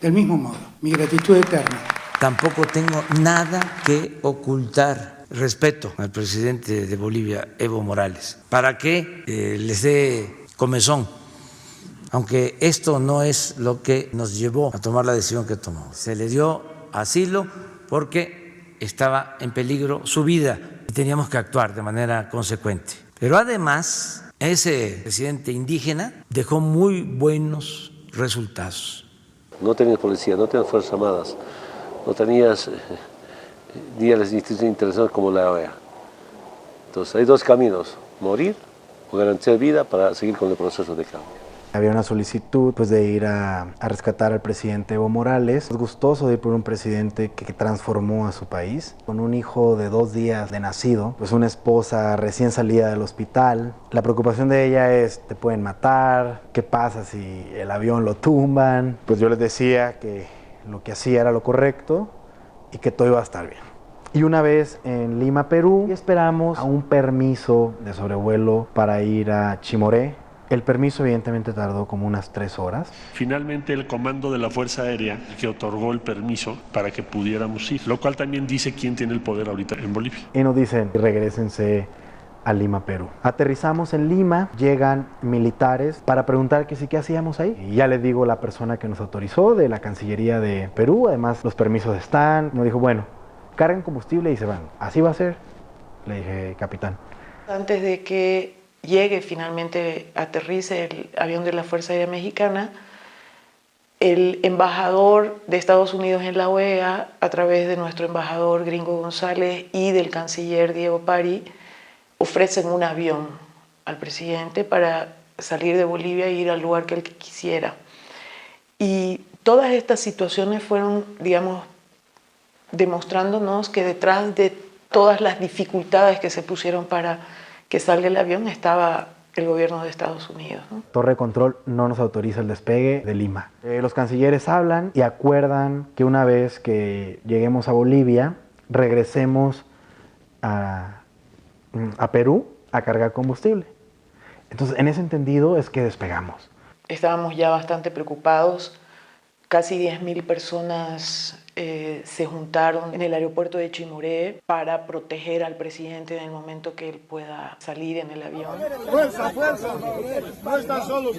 Del mismo modo, mi gratitud eterna. Tampoco tengo nada que ocultar. Respeto al presidente de Bolivia, Evo Morales, para que les dé comezón, aunque esto no es lo que nos llevó a tomar la decisión que tomó. Se le dio asilo porque estaba en peligro su vida y teníamos que actuar de manera consecuente. Pero además, ese presidente indígena dejó muy buenos resultados. No tenías policía, no tenías fuerzas armadas, no tenías ni a las instituciones internacionales como la OEA. Entonces hay dos caminos, morir o garantizar vida para seguir con el proceso de cambio. Había una solicitud de ir a rescatar al presidente Evo Morales. Es gustoso de ir por un presidente que transformó a su país, con un hijo de 2 días de nacido, pues una esposa recién salida del hospital. La preocupación de ella es, te pueden matar, ¿qué pasa si el avión lo tumban? Pues yo les decía que lo que hacía era lo correcto y que todo iba a estar bien. Y una vez en Lima, Perú, esperamos a un permiso de sobrevuelo para ir a Chimoré. El permiso evidentemente tardó como unas 3 horas. Finalmente el comando de la Fuerza Aérea que otorgó el permiso para que pudiéramos ir, lo cual también dice quién tiene el poder ahorita en Bolivia. Y nos dicen, regrésense a Lima, Perú. Aterrizamos en Lima, llegan militares para preguntar que sí, qué hacíamos ahí. Y ya les digo, la persona que nos autorizó de la Cancillería de Perú, además los permisos están, nos dijo, bueno, carguen combustible y se van. ¿Así va a ser? Le dije, capitán. Antes de que llegue finalmente, aterrice el avión de la Fuerza Aérea Mexicana, el embajador de Estados Unidos en la OEA, a través de nuestro embajador Gringo González y del canciller Diego Pari, ofrecen un avión al presidente para salir de Bolivia e ir al lugar que él quisiera. Y todas estas situaciones fueron, digamos, demostrándonos que detrás de todas las dificultades que se pusieron para que salga el avión estaba el gobierno de Estados Unidos, ¿no? Torre de control no nos autoriza el despegue de Lima. Los cancilleres hablan y acuerdan que una vez que lleguemos a Bolivia, regresemos a Perú a cargar combustible. Entonces, en ese entendido es que despegamos. Estábamos ya bastante preocupados Casi 10.000 personas se juntaron en el aeropuerto de Chimoré para proteger al presidente en el momento que él pueda salir en el avión. ¡Fuerza, fuerza! No están solos,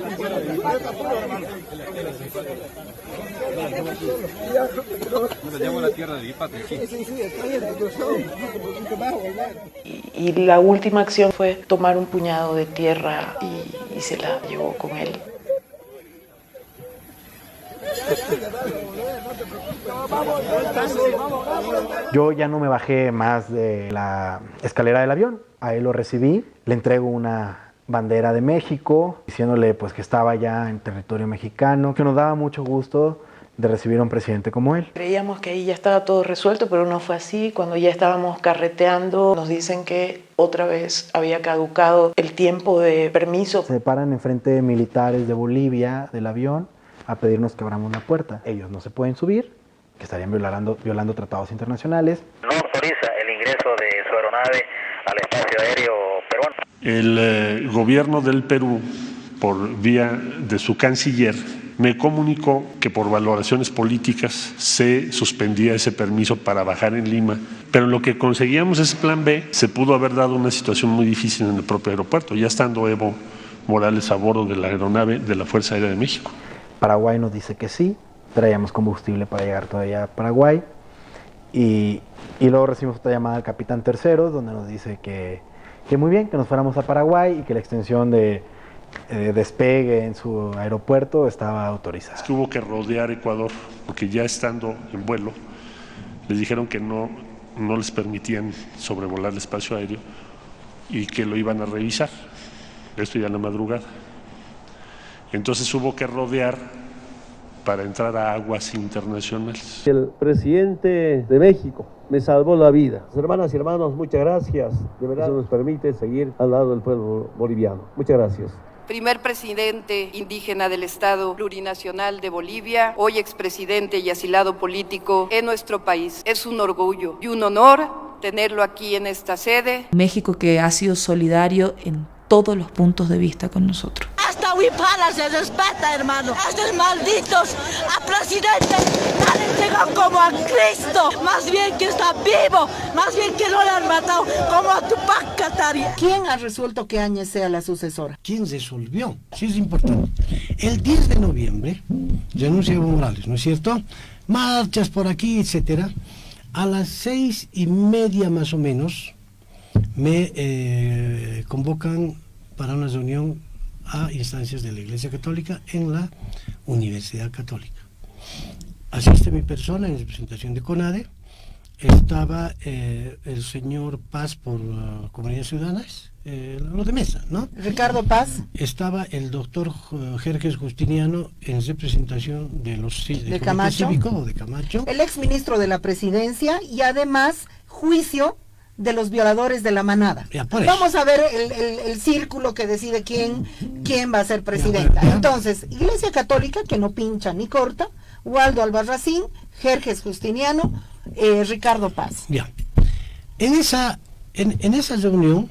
y la última acción fue tomar un puñado de tierra y se la llevó con él. Yo ya no me bajé más de la escalera del avión, a él lo recibí, le entrego una bandera de México, diciéndole pues que estaba ya en territorio mexicano, que nos daba mucho gusto de recibir a un presidente como él. Creíamos que ahí ya estaba todo resuelto, pero no fue así. Cuando ya estábamos carreteando, nos dicen que otra vez había caducado el tiempo de permiso. Se paran enfrente de militares de Bolivia del avión a pedirnos que abramos la puerta. Ellos no se pueden subir, que estarían violando tratados internacionales. No autoriza el ingreso de su aeronave al espacio aéreo peruano. El gobierno del Perú, por vía de su canciller, me comunicó que por valoraciones políticas se suspendía ese permiso para bajar en Lima, pero en lo que conseguíamos ese plan B, se pudo haber dado una situación muy difícil en el propio aeropuerto, ya estando Evo Morales a bordo de la aeronave de la Fuerza Aérea de México. Paraguay nos dice que sí, traíamos combustible para llegar todavía a Paraguay y luego recibimos otra llamada del capitán Terceros donde nos dice que muy bien, que nos fuéramos a Paraguay y que la extensión de despegue en su aeropuerto estaba autorizada. Es que hubo que rodear Ecuador porque ya estando en vuelo les dijeron que no les permitían sobrevolar el espacio aéreo y que lo iban a revisar, esto ya en la madrugada. Entonces hubo que rodear para entrar a aguas internacionales. El presidente de México me salvó la vida. Hermanas y hermanos, muchas gracias. De verdad, eso nos permite seguir al lado del pueblo boliviano. Muchas gracias. Primer presidente indígena del Estado Plurinacional de Bolivia, hoy expresidente y asilado político en nuestro país. Es un orgullo y un honor tenerlo aquí en esta sede. México que ha sido solidario en todos los puntos de vista con nosotros. Hasta Huipala se respeta, hermano. Estos malditos a presidente no le llegan como a Cristo. Más bien que está vivo, más bien que no le han matado como a Tupac Katari. ¿Quién ha resuelto que Áñez sea la sucesora? ¿Quién resolvió? Sí, es importante. El 10 de noviembre renuncia Evo Morales, ¿no es cierto? Marchas por aquí, etcétera. A las 6:30 más o menos me convocan para una reunión a instancias de la Iglesia Católica en la Universidad Católica. Asiste mi persona en representación de CONADE, estaba el señor Paz por Comunidades Ciudadanas, lo de mesa, ¿no? Ricardo Paz. Estaba el doctor Jerjes Justiniano en representación de los de Camacho. Cívico o de Camacho. El exministro de la Presidencia y además juicio de los violadores de la manada. Vamos a ver el círculo que decide quién va a ser presidenta. Entonces, Iglesia Católica, que no pincha ni corta, Waldo Albarracín, Jerjes Justiniano, Ricardo Paz. Ya. En esa reunión,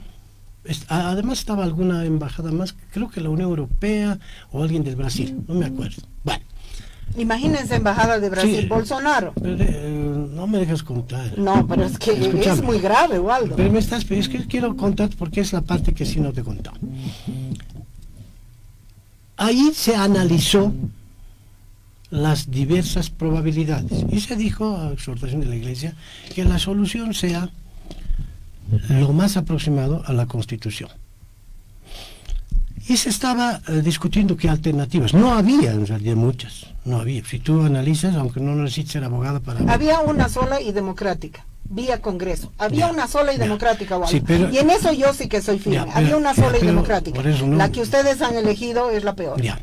además estaba alguna embajada más, creo que la Unión Europea o alguien del Brasil, no me acuerdo. Bueno. Imagínense embajada de Brasil, sí, Bolsonaro. No me dejas contar. No, pero es que es muy grave, Waldo. Pero es que quiero contar porque es la parte que sí no te he contado. Ahí se analizó las diversas probabilidades y se dijo, a exhortación de la Iglesia, que la solución sea lo más aproximado a la Constitución. Y se estaba discutiendo qué alternativas. No había, en realidad, muchas. No había. Si tú analizas, aunque no necesites ser abogado para... Había una sola y democrática, vía Congreso. Había una sola y democrática, Waldo. Sí, pero, y en eso yo sí que soy firme. Había una sola y democrática. No, la que ustedes han elegido es la peor. Ya.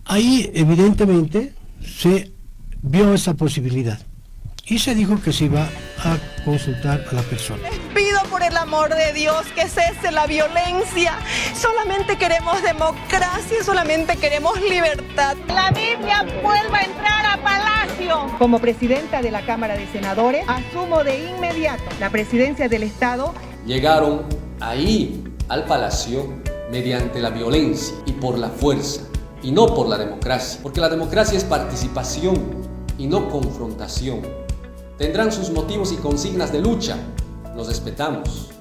Ahí, evidentemente, se vio esa posibilidad. Y se dijo que se iba a consultar a la persona. Les pido por el amor de Dios que cese la violencia. Solamente queremos democracia, solamente queremos libertad. La Biblia vuelva a entrar a Palacio. Como presidenta de la Cámara de Senadores, asumo de inmediato la presidencia del Estado. Llegaron ahí al Palacio mediante la violencia y por la fuerza. y no por la democracia, porque la democracia es participación y no confrontación. Tendrán sus motivos y consignas de lucha, los respetamos,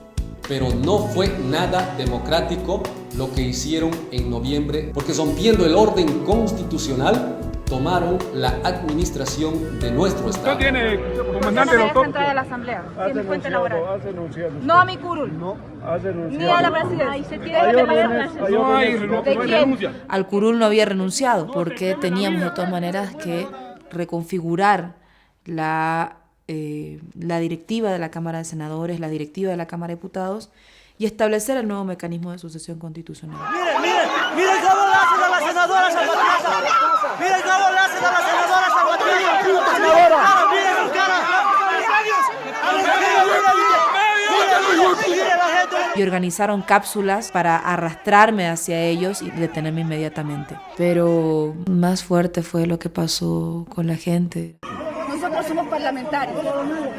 pero no fue nada democrático lo que hicieron en noviembre, porque rompiendo el orden constitucional, tomaron la administración de nuestro Estado. ¿Usted tiene, comandante, doctor? Entrada a la Asamblea. Tiene fuente laboral. Has denunciado. No a mi curul. No, has denunciado. Ni a la presidencia. No hay renuncia. Al curul no había renunciado porque teníamos de todas maneras que reconfigurar la directiva de la Cámara de Senadores, la directiva de la Cámara de Diputados y establecer el nuevo mecanismo de sucesión constitucional. Miren cómo le hacen a la senadora Zapatilla. Miren cómo le hacen a la senadora Zapatilla. Miren su cara. Y organizaron cápsulas para arrastrarme hacia ellos y detenerme inmediatamente. Pero más fuerte fue lo que pasó con la gente. Nosotros somos parlamentarios,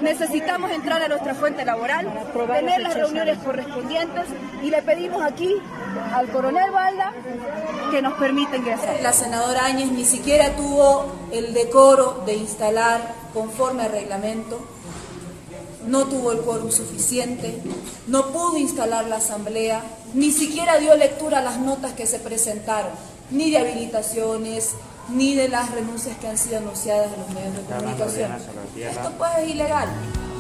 necesitamos entrar a nuestra fuente laboral, tener las reuniones correspondientes y le pedimos aquí al coronel Balda que nos permita ingresar. La senadora Áñez ni siquiera tuvo el decoro de instalar conforme al reglamento, no tuvo el quórum suficiente, no pudo instalar la asamblea, ni siquiera dio lectura a las notas que se presentaron, ni de habilitaciones, ni de las renuncias que han sido anunciadas en los medios de comunicación. Esto pues es ilegal,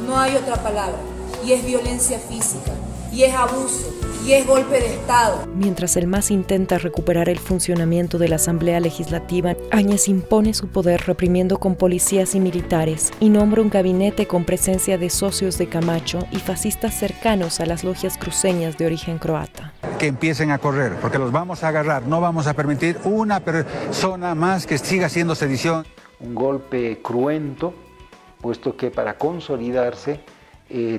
no hay otra palabra, y es violencia física, y es abuso, y es golpe de Estado. Mientras el MAS intenta recuperar el funcionamiento de la Asamblea Legislativa, Áñez impone su poder reprimiendo con policías y militares y nombra un gabinete con presencia de socios de Camacho y fascistas cercanos a las logias cruceñas de origen croata. Que empiecen a correr, porque los vamos a agarrar, no vamos a permitir una persona más que siga haciendo sedición. Un golpe cruento, puesto que para consolidarse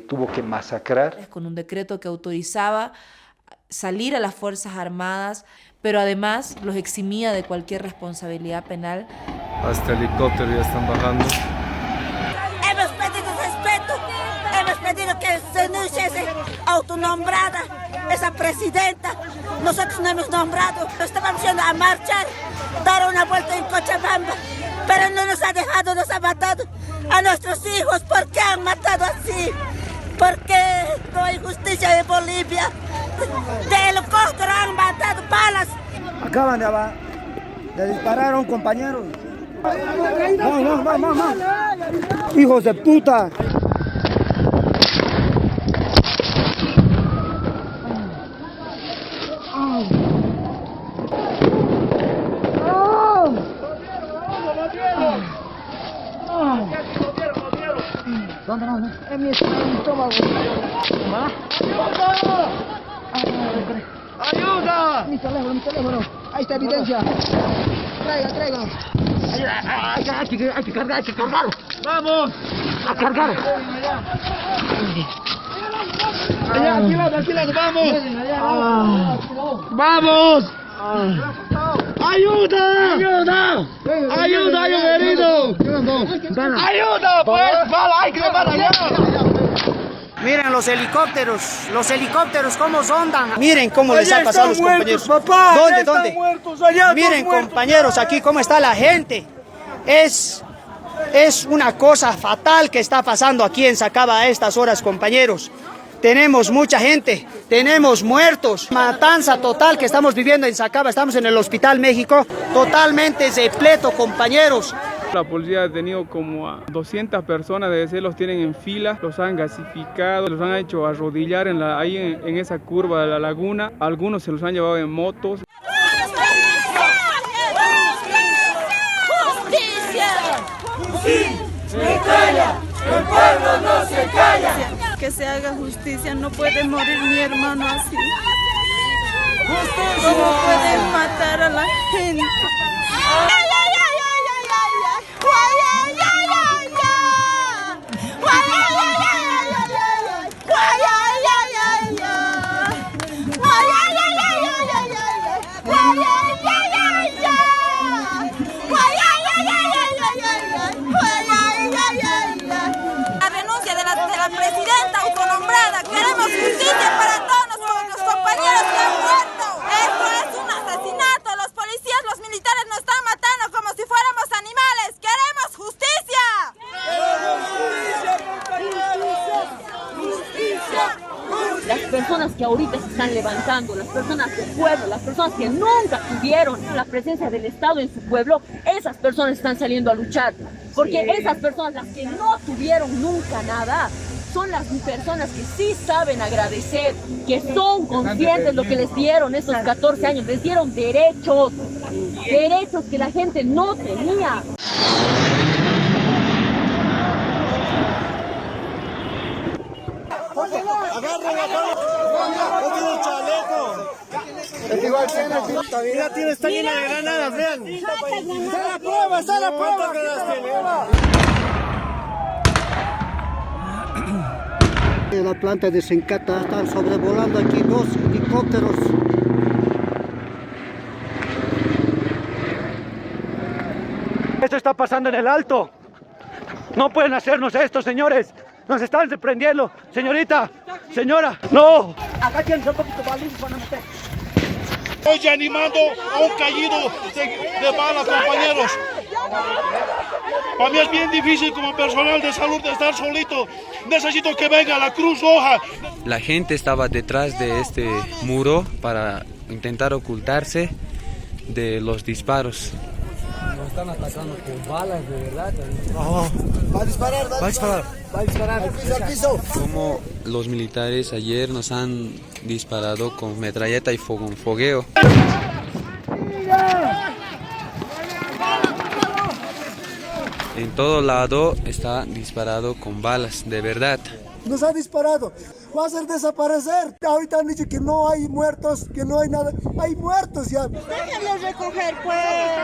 tuvo que masacrar. Con un decreto que autorizaba salir a las Fuerzas Armadas, pero además los eximía de cualquier responsabilidad penal. Hasta helicóptero ya están bajando. Hemos pedido respeto, hemos pedido que se denuncie esa autonombrada, esa presidenta. Nosotros no hemos nombrado, estábamos yendo a marchar, dar una vuelta en Cochabamba, pero no nos ha dejado, nos ha matado a nuestros hijos. ¿Por qué han matado así? ¿Por qué no hay justicia en Bolivia? De helicóptero han matado balas. Acaban de disparar a un compañero. ¡Vamos! ¡Hijos de puta! ¿Dónde no? En mi estómago. ¡Ayuda! Mi teléfono. Ahí está evidencia. Traiga. Hay que cargarlo. ¡Vamos! A cargar. Alquilado, ¡vamos! ¡Ayuda! ¡Hay un herido! ¡Ayuda, pues! ¡Hay que llevar allá! Miren los helicópteros cómo sondan. Miren cómo les ha pasado a los compañeros. Papá, ¿Dónde? Miren, compañeros, aquí cómo está la gente. Es una cosa fatal que está pasando aquí en Sacaba a estas horas, compañeros. Tenemos mucha gente, tenemos muertos, matanza total que estamos viviendo en Sacaba, estamos en el Hospital México, totalmente repleto, compañeros. La policía ha detenido como a 200 personas, los tienen en fila, los han gasificado, los han hecho arrodillar ahí en esa curva de la laguna, algunos se los han llevado en motos. ¡Justicia! ¡El pueblo no se calla! Que se haga justicia, no puede morir mi hermano así. ¡Justicia! ¿Cómo pueden matar a la gente? Presidenta autonombrada, queremos justicia para todos nuestros compañeros que han muerto. Esto es un asesinato, los policías, los militares personas que ahorita se están levantando, las personas del pueblo, las personas que nunca tuvieron la presencia del Estado en su pueblo, esas personas están saliendo a luchar. Porque esas personas, las que no tuvieron nunca nada, son las personas que sí saben agradecer, que son conscientes de lo que les dieron esos 14 años, les dieron derechos que la gente no tenía. Mira, tiene esta llena de granadas, vean. ¡Está la prueba! En la planta de Sencata están sobrevolando aquí 2 helicópteros. Esto está pasando en el Alto. No pueden hacernos esto, señores. Nos están prendiendo. Señorita, señora, no. Acá tienen un poquito de balas para meter. Estoy animando a un caído de balas, compañeros. Para mí es bien difícil como personal de salud de estar solito. Necesito que venga la Cruz Roja. La gente estaba detrás de este muro para intentar ocultarse de los disparos. Nos están atacando con balas, de verdad. Va a disparar, va a disparar. Va a disparar. Al piso. Como los militares ayer nos han disparado con metralleta y fogueo. En todo lado está disparado con balas, de verdad. Nos ha disparado. Va a hacer desaparecer. Ahorita han dicho que no hay muertos, que no hay nada. Hay muertos ya. Déjenlo recoger, pues.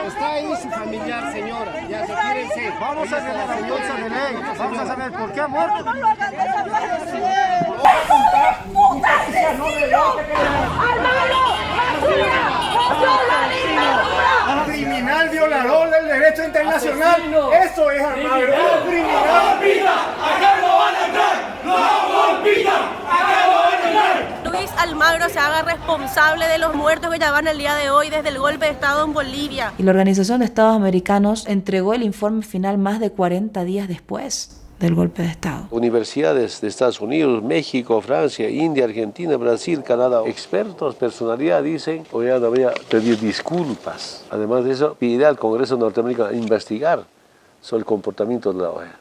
Está ahí su familiar, señora. Ya, retírense. Vamos a hacer la bolsa de ley. Vamos a saber por qué ha muerto. No lo hagan desaparecer. ¡Puta asesino! ¡Hermano! Criminal violador del derecho internacional. Eso es Almagro. Criminal. ¡Acá no van a entrar! ¡No golpitan! ¡Acá no van a entrar! Luis Almagro se haga responsable de los muertos que ya van el día de hoy desde el golpe de Estado en Bolivia. Y la Organización de Estados Americanos entregó el informe final más de 40 días después del golpe de Estado. Universidades de Estados Unidos, México, Francia, India, Argentina, Brasil, Canadá, expertos, personalidad dicen que OEA debería pedir disculpas. Además de eso, pide al Congreso norteamericano investigar sobre el comportamiento de la OEA.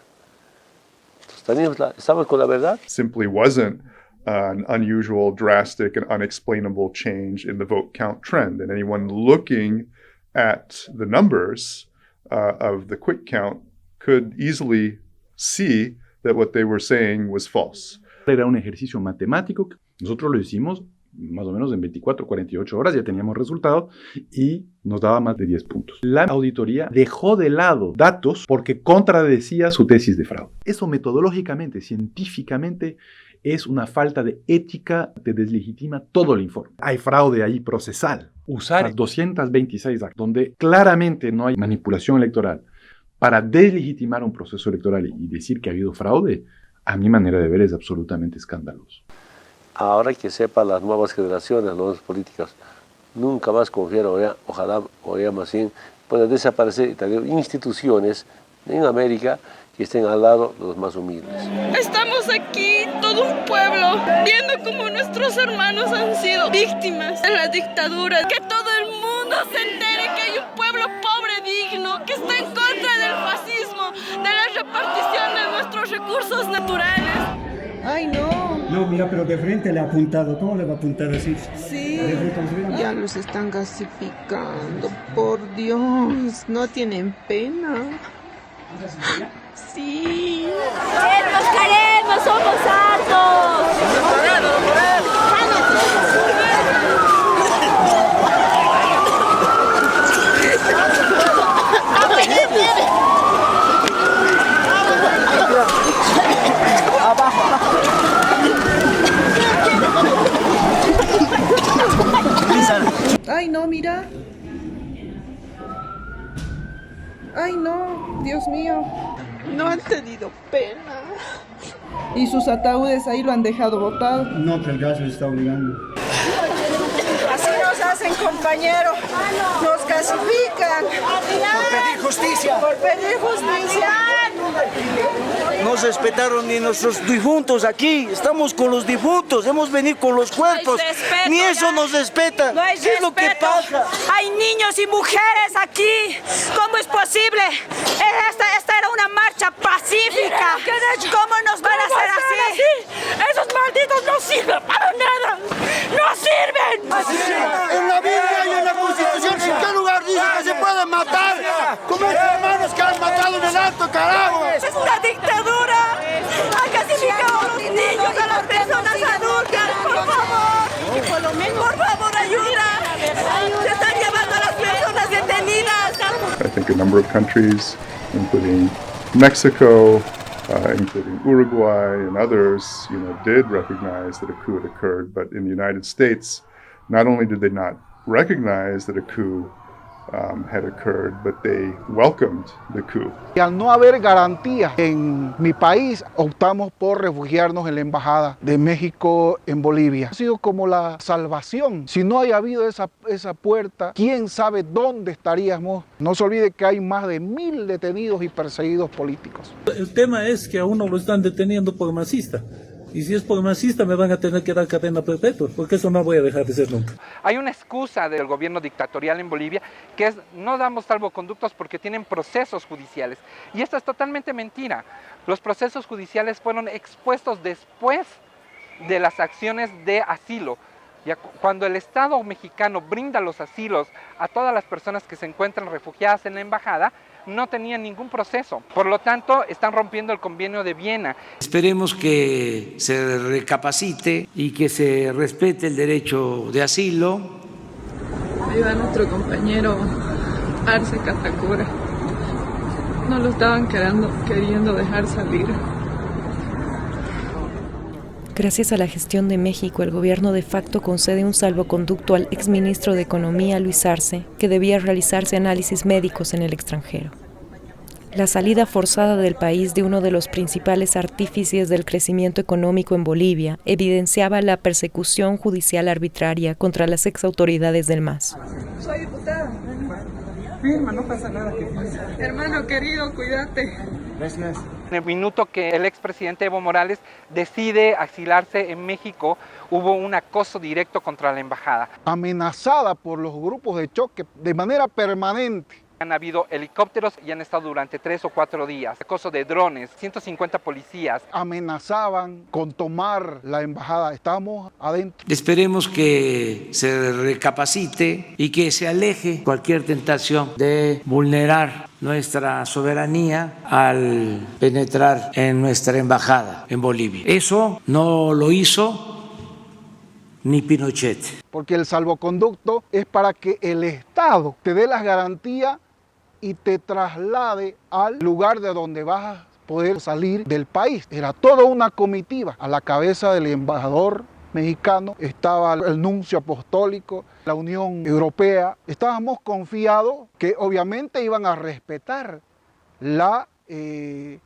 ¿Estamos con la verdad? Simply wasn't an unusual, drastic, and unexplainable change in the vote count trend. And anyone looking at the numbers of the quick count could easily see that what they were saying was false. Era un ejercicio matemático. Nosotros lo hicimos más o menos en 24, 48 horas, ya teníamos resultados y nos daba más de 10 puntos. La auditoría dejó de lado datos porque contradecía su tesis de fraude. Eso metodológicamente, científicamente, es una falta de ética, te deslegitima todo el informe. Hay fraude ahí procesal. Usar 226 actos, donde claramente no hay manipulación electoral, para deslegitimar un proceso electoral y decir que ha habido fraude, a mi manera de ver es absolutamente escandaloso. Ahora que sepan las nuevas generaciones, las nuevas políticas, nunca más confiar OEA, ojalá OEA más bien pueda desaparecer y tener instituciones en América que estén al lado de los más humildes. Estamos aquí, todo un pueblo, viendo cómo nuestros hermanos han sido víctimas de la dictadura. Que todo el mundo se entere que hay un pueblo pobre, digno, que está en contra del fascismo, de la repartición de nuestros recursos naturales. ¡Ay, no! No, mira, pero de frente le ha apuntado. ¿Cómo le va a apuntar así? Sí, ya los están gasificando. Por Dios, no tienen pena. Sí. ¡Nos queremos! ¡Somos hartos! Ay, no, mira. Ay, no, Dios mío. No han tenido pena. Y sus ataúdes ahí lo han dejado botado. No, que el gas le está obligando. Así nos hacen, compañero. Nos gasifican. Por pedir justicia. Por pedir justicia. No respetaron ni nuestros difuntos aquí. Estamos con los difuntos, hemos venido con los cuerpos. Respeto, ni eso nos respeta. No hay ¿Qué es lo que pasa? Hay niños y mujeres aquí. ¿Cómo es posible? Esta era una marcha pacífica. ¿Cómo nos van a hacer así? Esos malditos no sirven para nada. ¡No sirven! En la Biblia y en la Constitución, ¿en qué lugar dice que se puede matar? Como estos hermanos que han matado en el alto, carajo. Es una dictadura. Han clasificado a los niños, a las personas adultas. Por favor. Por favor, ayuda. Se están llevando a las personas detenidas. I think a number of countries, including Mexico, including Uruguay and others, did recognize that a coup had occurred. But in the United States, not only did they not recognize that a coup had occurred, but they welcomed the coup. Y al no haber garantías en mi país, optamos por refugiarnos en la Embajada de México en Bolivia. Ha sido como la salvación. Si no haya habido esa puerta, quién sabe dónde estaríamos. No se olvide que hay más de 1000 detenidos y perseguidos políticos. El tema es que a uno lo están deteniendo por masista. Y si es por masista me van a tener que dar cadena perpetua, porque eso no voy a dejar de ser nunca. Hay una excusa del gobierno dictatorial en Bolivia, que es no damos salvoconductos porque tienen procesos judiciales. Y esto es totalmente mentira. Los procesos judiciales fueron expuestos después de las acciones de asilo. Cuando el Estado mexicano brinda los asilos a todas las personas que se encuentran refugiadas en la embajada, no tenían ningún proceso. Por lo tanto, están rompiendo el convenio de Viena. Esperemos que se recapacite y que se respete el derecho de asilo. Ahí va nuestro compañero Arce Catacora. No lo estaban queriendo dejar salir. Gracias a la gestión de México, el gobierno de facto concede un salvoconducto al exministro de Economía, Luis Arce, que debía realizarse análisis médicos en el extranjero. La salida forzada del país de uno de los principales artífices del crecimiento económico en Bolivia evidenciaba la persecución judicial arbitraria contra las exautoridades del MAS. Soy diputada. Firma, no pasa nada. Hermano querido, cuídate. Gracias. En el minuto que el expresidente Evo Morales decide asilarse en México, hubo un acoso directo contra la embajada. Amenazada por los grupos de choque de manera permanente. Han habido helicópteros y han estado durante 3 o 4 días. Acoso de drones, 150 policías. Amenazaban con tomar la embajada. Estamos adentro. Esperemos que se recapacite y que se aleje cualquier tentación de vulnerar nuestra soberanía al penetrar en nuestra embajada en Bolivia. Eso no lo hizo ni Pinochet. Porque el salvoconducto es para que el Estado te dé las garantías y te traslade al lugar de donde vas a poder salir del país. Era toda una comitiva. A la cabeza del embajador mexicano estaba el nuncio apostólico, la Unión Europea. Estábamos confiados que obviamente iban a respetar el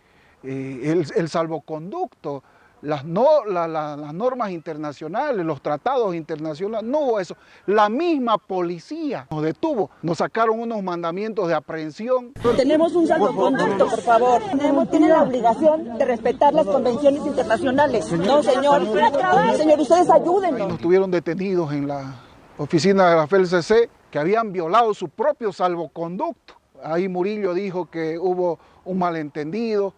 salvoconducto, las normas internacionales, los tratados internacionales. No hubo eso. La misma policía nos detuvo, nos sacaron unos mandamientos de aprehensión. Tenemos un salvoconducto, por favor. Tienen la obligación de respetar las convenciones internacionales. No, señor. Señor, ustedes ayúdennos. Nos tuvieron detenidos en la oficina de la FELCC que habían violado su propio salvoconducto. Ahí Murillo dijo que hubo un malentendido.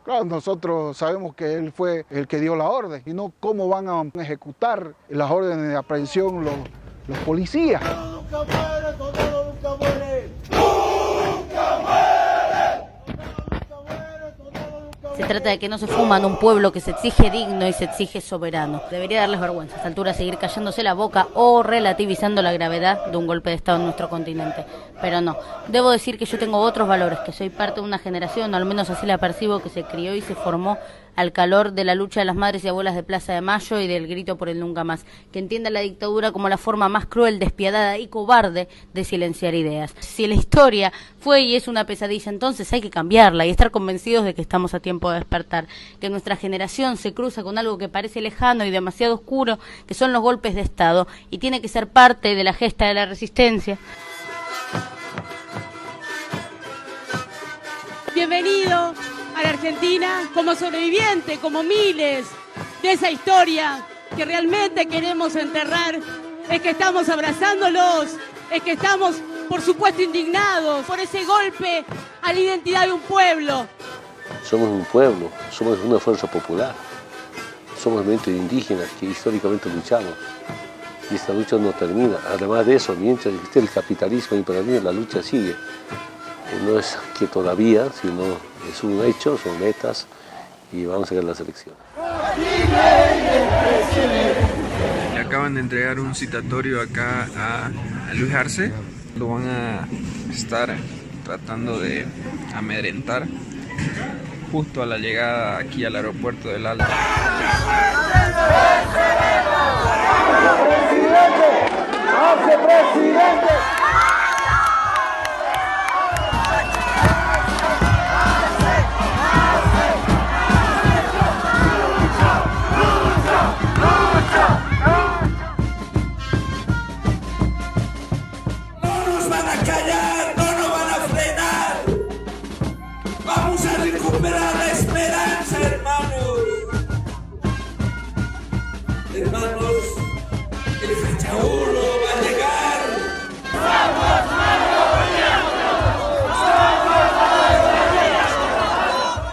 Claro, nosotros sabemos que él fue el que dio la orden y no cómo van a ejecutar las órdenes de aprehensión los policías. Se trata de que no se fuman un pueblo que se exige digno y se exige soberano. Debería darles vergüenza a esta altura seguir callándose la boca o relativizando la gravedad de un golpe de Estado en nuestro continente. Pero no, debo decir que yo tengo otros valores, que soy parte de una generación, o al menos así la percibo, que se crió y se formó al calor de la lucha de las madres y abuelas de Plaza de Mayo y del grito por el nunca más, que entienda la dictadura como la forma más cruel, despiadada y cobarde de silenciar ideas. Si la historia fue y es una pesadilla, entonces hay que cambiarla y estar convencidos de que estamos a tiempo de despertar, que nuestra generación se cruza con algo que parece lejano y demasiado oscuro, que son los golpes de Estado, y tiene que ser parte de la gesta de la resistencia. Bienvenido. a la Argentina como sobreviviente, como miles de esa historia que realmente queremos enterrar, es que estamos abrazándolos, es que estamos, por supuesto, indignados por ese golpe a la identidad de un pueblo. Somos un pueblo, somos una fuerza popular, somos mente indígenas que históricamente luchamos. Y esta lucha no termina. Además de eso, mientras existe el capitalismo imperial, la lucha sigue. No es que todavía, sino es un hecho, son metas y vamos a ver las elecciones. Le acaban de entregar un citatorio acá a Luis Arce. Lo van a estar tratando de amedrentar justo a la llegada aquí al aeropuerto del Alto. ¡Hace presidente! No nos van a callar, no nos van a frenar. Vamos a recuperar la esperanza, hermanos. Hermanos, el fecha 1 va a llegar. ¡Somos Mario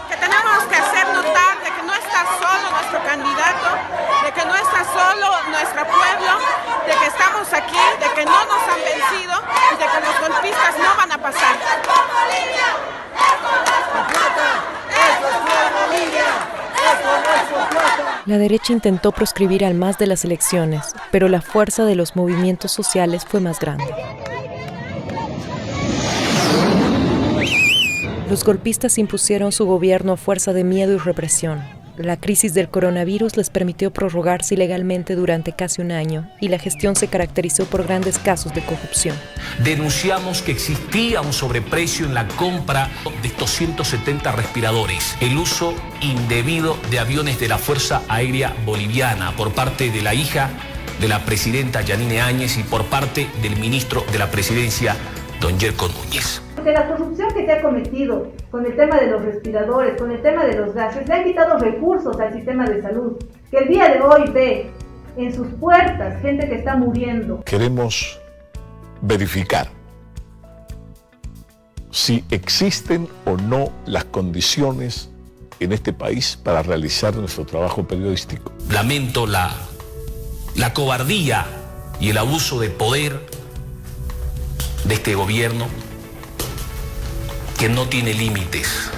Que tenemos que hacer notar de que no está solo nuestro candidato, de que no está solo nuestro pueblo, de que estamos aquí, de que no nos han vencido y de que los golpistas no van a pasar. La derecha intentó proscribir al MAS de las elecciones, pero la fuerza de los movimientos sociales fue más grande. Los golpistas impusieron su gobierno a fuerza de miedo y represión. La crisis del coronavirus les permitió prorrogarse ilegalmente durante casi un año y la gestión se caracterizó por grandes casos de corrupción. Denunciamos que existía un sobreprecio en la compra de estos 170 respiradores, el uso indebido de aviones de la Fuerza Aérea Boliviana por parte de la hija de la presidenta Yanine Áñez y por parte del ministro de la Presidencia, don Yerko Núñez. De la corrupción que se ha cometido con el tema de los respiradores, con el tema de los gases, le han quitado recursos al sistema de salud, que el día de hoy ve en sus puertas gente que está muriendo. Queremos verificar si existen o no las condiciones en este país para realizar nuestro trabajo periodístico. Lamento la cobardía y el abuso de poder de este gobierno que no tiene límites,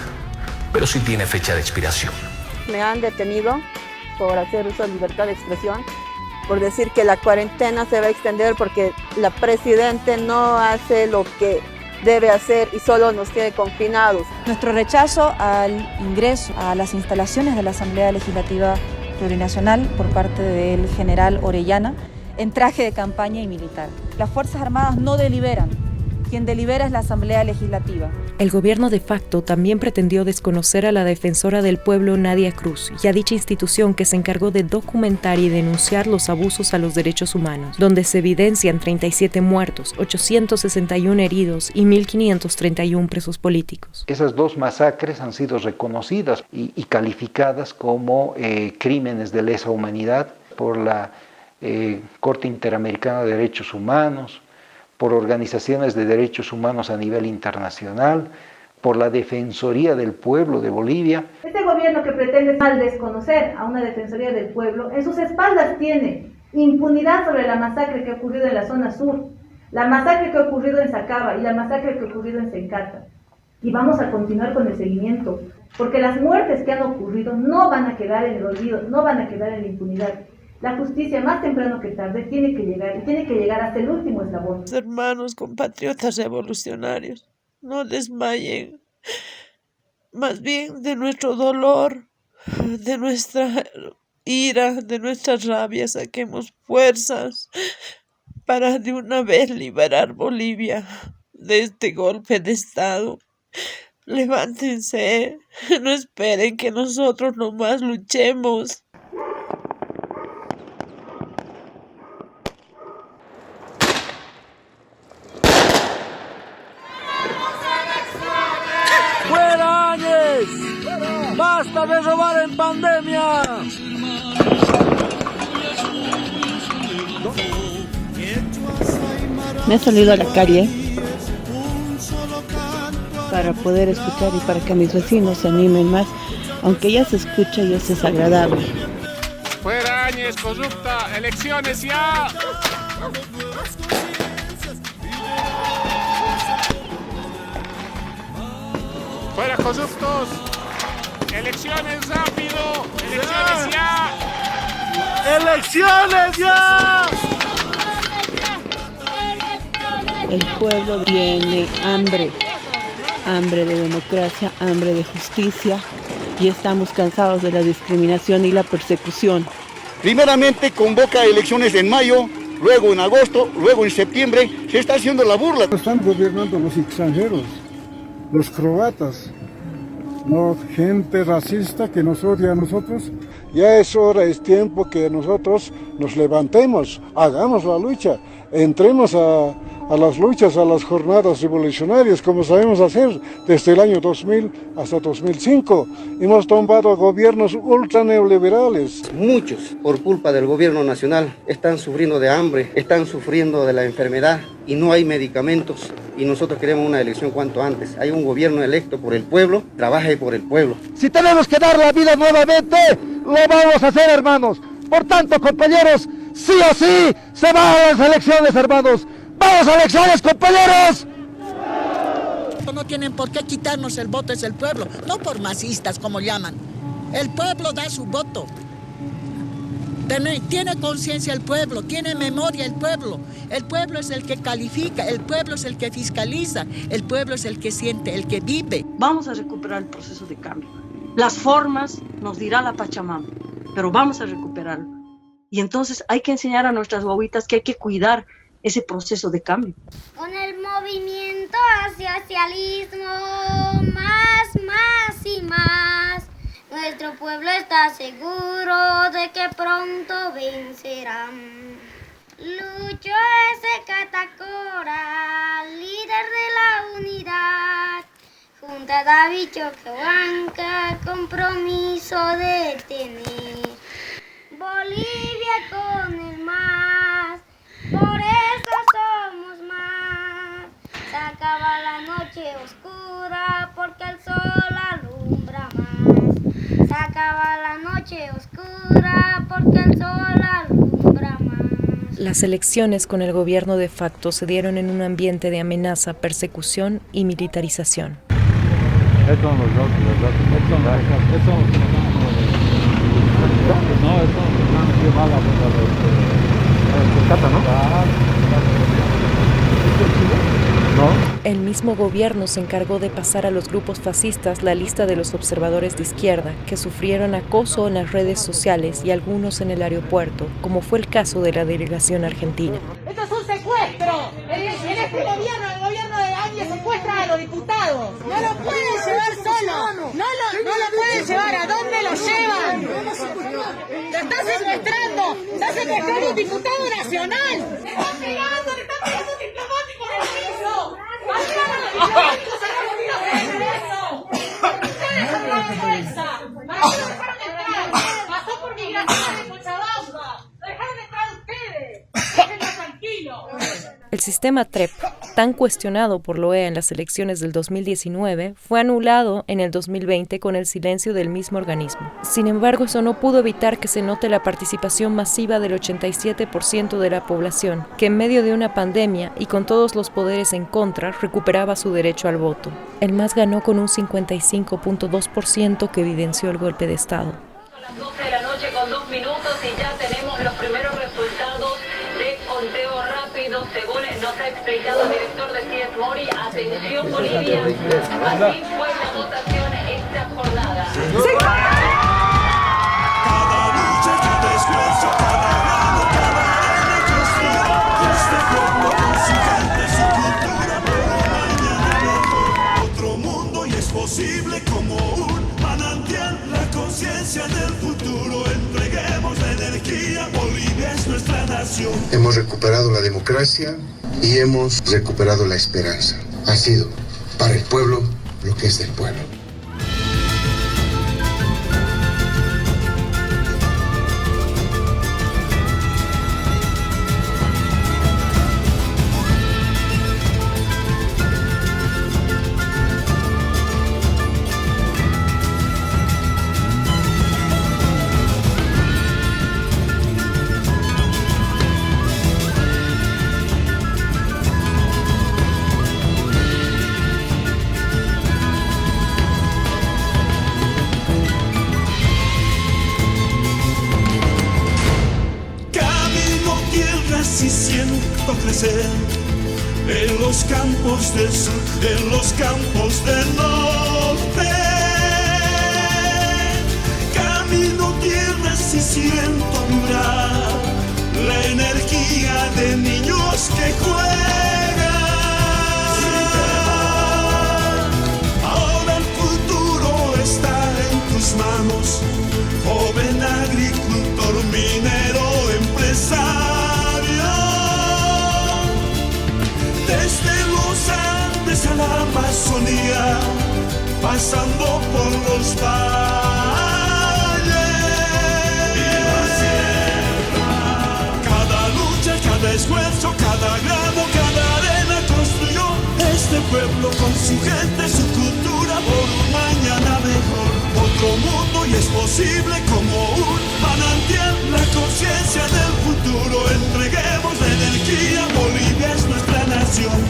pero sí tiene fecha de expiración. Me han detenido por hacer uso de libertad de expresión, por decir que la cuarentena se va a extender porque la presidenta no hace lo que debe hacer y solo nos tiene confinados. Nuestro rechazo al ingreso a las instalaciones de la Asamblea Legislativa Plurinacional por parte del general Orellana en traje de campaña y militar. Las Fuerzas Armadas no deliberan. Quien delibera es la Asamblea Legislativa. El gobierno de facto también pretendió desconocer a la defensora del pueblo Nadia Cruz y a dicha institución que se encargó de documentar y denunciar los abusos a los derechos humanos, donde se evidencian 37 muertos, 861 heridos y 1.531 presos políticos. Esas dos masacres han sido reconocidas y calificadas como crímenes de lesa humanidad por la Corte Interamericana de Derechos Humanos, por organizaciones de derechos humanos a nivel internacional, por la Defensoría del Pueblo de Bolivia. Este gobierno que pretende mal desconocer a una Defensoría del Pueblo, en sus espaldas tiene impunidad sobre la masacre que ha ocurrido en la zona sur, la masacre que ha ocurrido en Sacaba y la masacre que ha ocurrido en Sencata. Y vamos a continuar con el seguimiento, porque las muertes que han ocurrido no van a quedar en el olvido, no van a quedar en la impunidad. La justicia, más temprano que tarde, tiene que llegar, y tiene que llegar hasta el último eslabón. Hermanos, compatriotas revolucionarios, no desmayen. Más bien de nuestro dolor, de nuestra ira, de nuestra rabia, saquemos fuerzas para de una vez liberar Bolivia de este golpe de Estado. Levántense, no esperen que nosotros nomás luchemos. ¡Fuera Áñez! Basta de robar en pandemia. Me he salido a la calle para poder escuchar y para que mis vecinos se animen más, aunque ya se escucha y es desagradable. Fuera Áñez, corrupta, elecciones ya. Fuera corruptos, elecciones rápido, elecciones ya. ¡Elecciones ya! El pueblo tiene hambre de democracia, hambre de justicia, y estamos cansados de la discriminación y la persecución. Primeramente convoca elecciones en mayo, luego en agosto, luego en septiembre. Se está haciendo la burla. Están gobernando los extranjeros, los croatas, no gente racista que nos odia a nosotros. Ya es hora, es tiempo que nosotros nos levantemos, hagamos la lucha, entremos a las luchas, a las jornadas revolucionarias, como sabemos hacer desde el año 2000 hasta 2005. Hemos tomado gobiernos ultra neoliberales. Muchos, por culpa del gobierno nacional, están sufriendo de hambre, están sufriendo de la enfermedad y no hay medicamentos. Y nosotros queremos una elección cuanto antes. Hay un gobierno electo por el pueblo, trabaje por el pueblo. Si tenemos que dar la vida nuevamente, lo vamos a hacer, hermanos. Por tanto, compañeros, sí o sí, se van a las elecciones, hermanos. ¡Vamos a elecciones, compañeros! No tienen por qué quitarnos el voto, es el pueblo, no por masistas como llaman. El pueblo da su voto. Tiene conciencia el pueblo, tiene memoria el pueblo. El pueblo es el que califica, el pueblo es el que fiscaliza, el pueblo es el que siente, el que vive. Vamos a recuperar el proceso de cambio. Las formas nos dirá la Pachamama, pero vamos a recuperarlo. Y entonces hay que enseñar a nuestras guaguitas que hay que cuidar ese proceso de cambio. Con el movimiento hacia socialismo, más y más, nuestro pueblo está seguro de que pronto vencerán. Lucho ese Catacora, líder de la unidad, junto a David Choquehuanca, compromiso de tener Bolivia con el MAS. Por eso somos más. Se acaba la noche oscura porque el sol alumbra más. Se acaba la noche oscura porque el sol alumbra más. Las elecciones con el gobierno de facto se dieron en un ambiente de amenaza, persecución y militarización. El mismo gobierno se encargó de pasar a los grupos fascistas la lista de los observadores de izquierda que sufrieron acoso en las redes sociales y algunos en el aeropuerto, como fue el caso de la delegación argentina. ¡Esto es un secuestro! En este gobierno, el gobierno de Áñez secuestra a los diputados. No lo pueden llevar solo. No lo pueden llevar. ¿A dónde lo llevan? ¡Lo está secuestrando! ¡Está secuestrando un diputado nacional! ¡Le están pegando! ¡Le están pegando diplomáticos de regreso! ¡Vayan a los diplomáticos a reunirnos de regreso! ¡Ustedes son la vergüenza! ¿Para qué lo dejaron entrar? Pasó por migración de Cochabamba. ¡Lo dejaron entrar ustedes! ¡Déjenlo tranquilo! El sistema TREP, tan cuestionado por la OEA en las elecciones del 2019, fue anulado en el 2020 con el silencio del mismo organismo. Sin embargo, eso no pudo evitar que se note la participación masiva del 87% de la población, que en medio de una pandemia y con todos los poderes en contra, recuperaba su derecho al voto. El MAS ganó con un 55.2% que evidenció el golpe de Estado. A las 12 de la noche con 2 minutos y ya tenemos los primeros resultados de conteo rápido, según nos ha explicado el director de CIES Mori. Atención Bolivia, así fue la votación esta jornada. Cada lucha, cada esfuerzo, cada grano, cada elección, este pueblo con su gente, su cultura, pero mañana otro mundo y es posible como un manantial, la conciencia del futuro, entreguemos la energía, Bolivia es nuestra nación. Hemos recuperado la democracia y hemos recuperado la esperanza. Ha sido para el pueblo lo que es del pueblo. crecer en los campos del sur, en los campos del norte. Camino tierras y siento vibrar la energía de niños que juegan. Ahora el futuro está en tus manos, joven agricultor, minero, empresario. Desde los Andes a la Amazonía, pasando por los valles y la sierra. Cada lucha, cada esfuerzo, cada grano, cada arena construyó este pueblo con su gente, su cultura, por un mañana mejor. Otro mundo y es posible como un manantial, la conciencia del futuro. Entreguemos la energía, Bolivia es nuestra nación.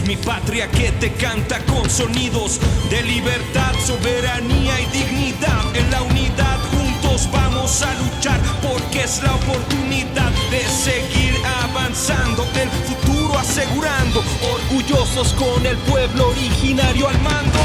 Mi patria que te canta con sonidos de libertad, soberanía y dignidad. En la unidad juntos vamos a luchar, porque es la oportunidad de seguir avanzando, el futuro asegurando, orgullosos con el pueblo originario al mando.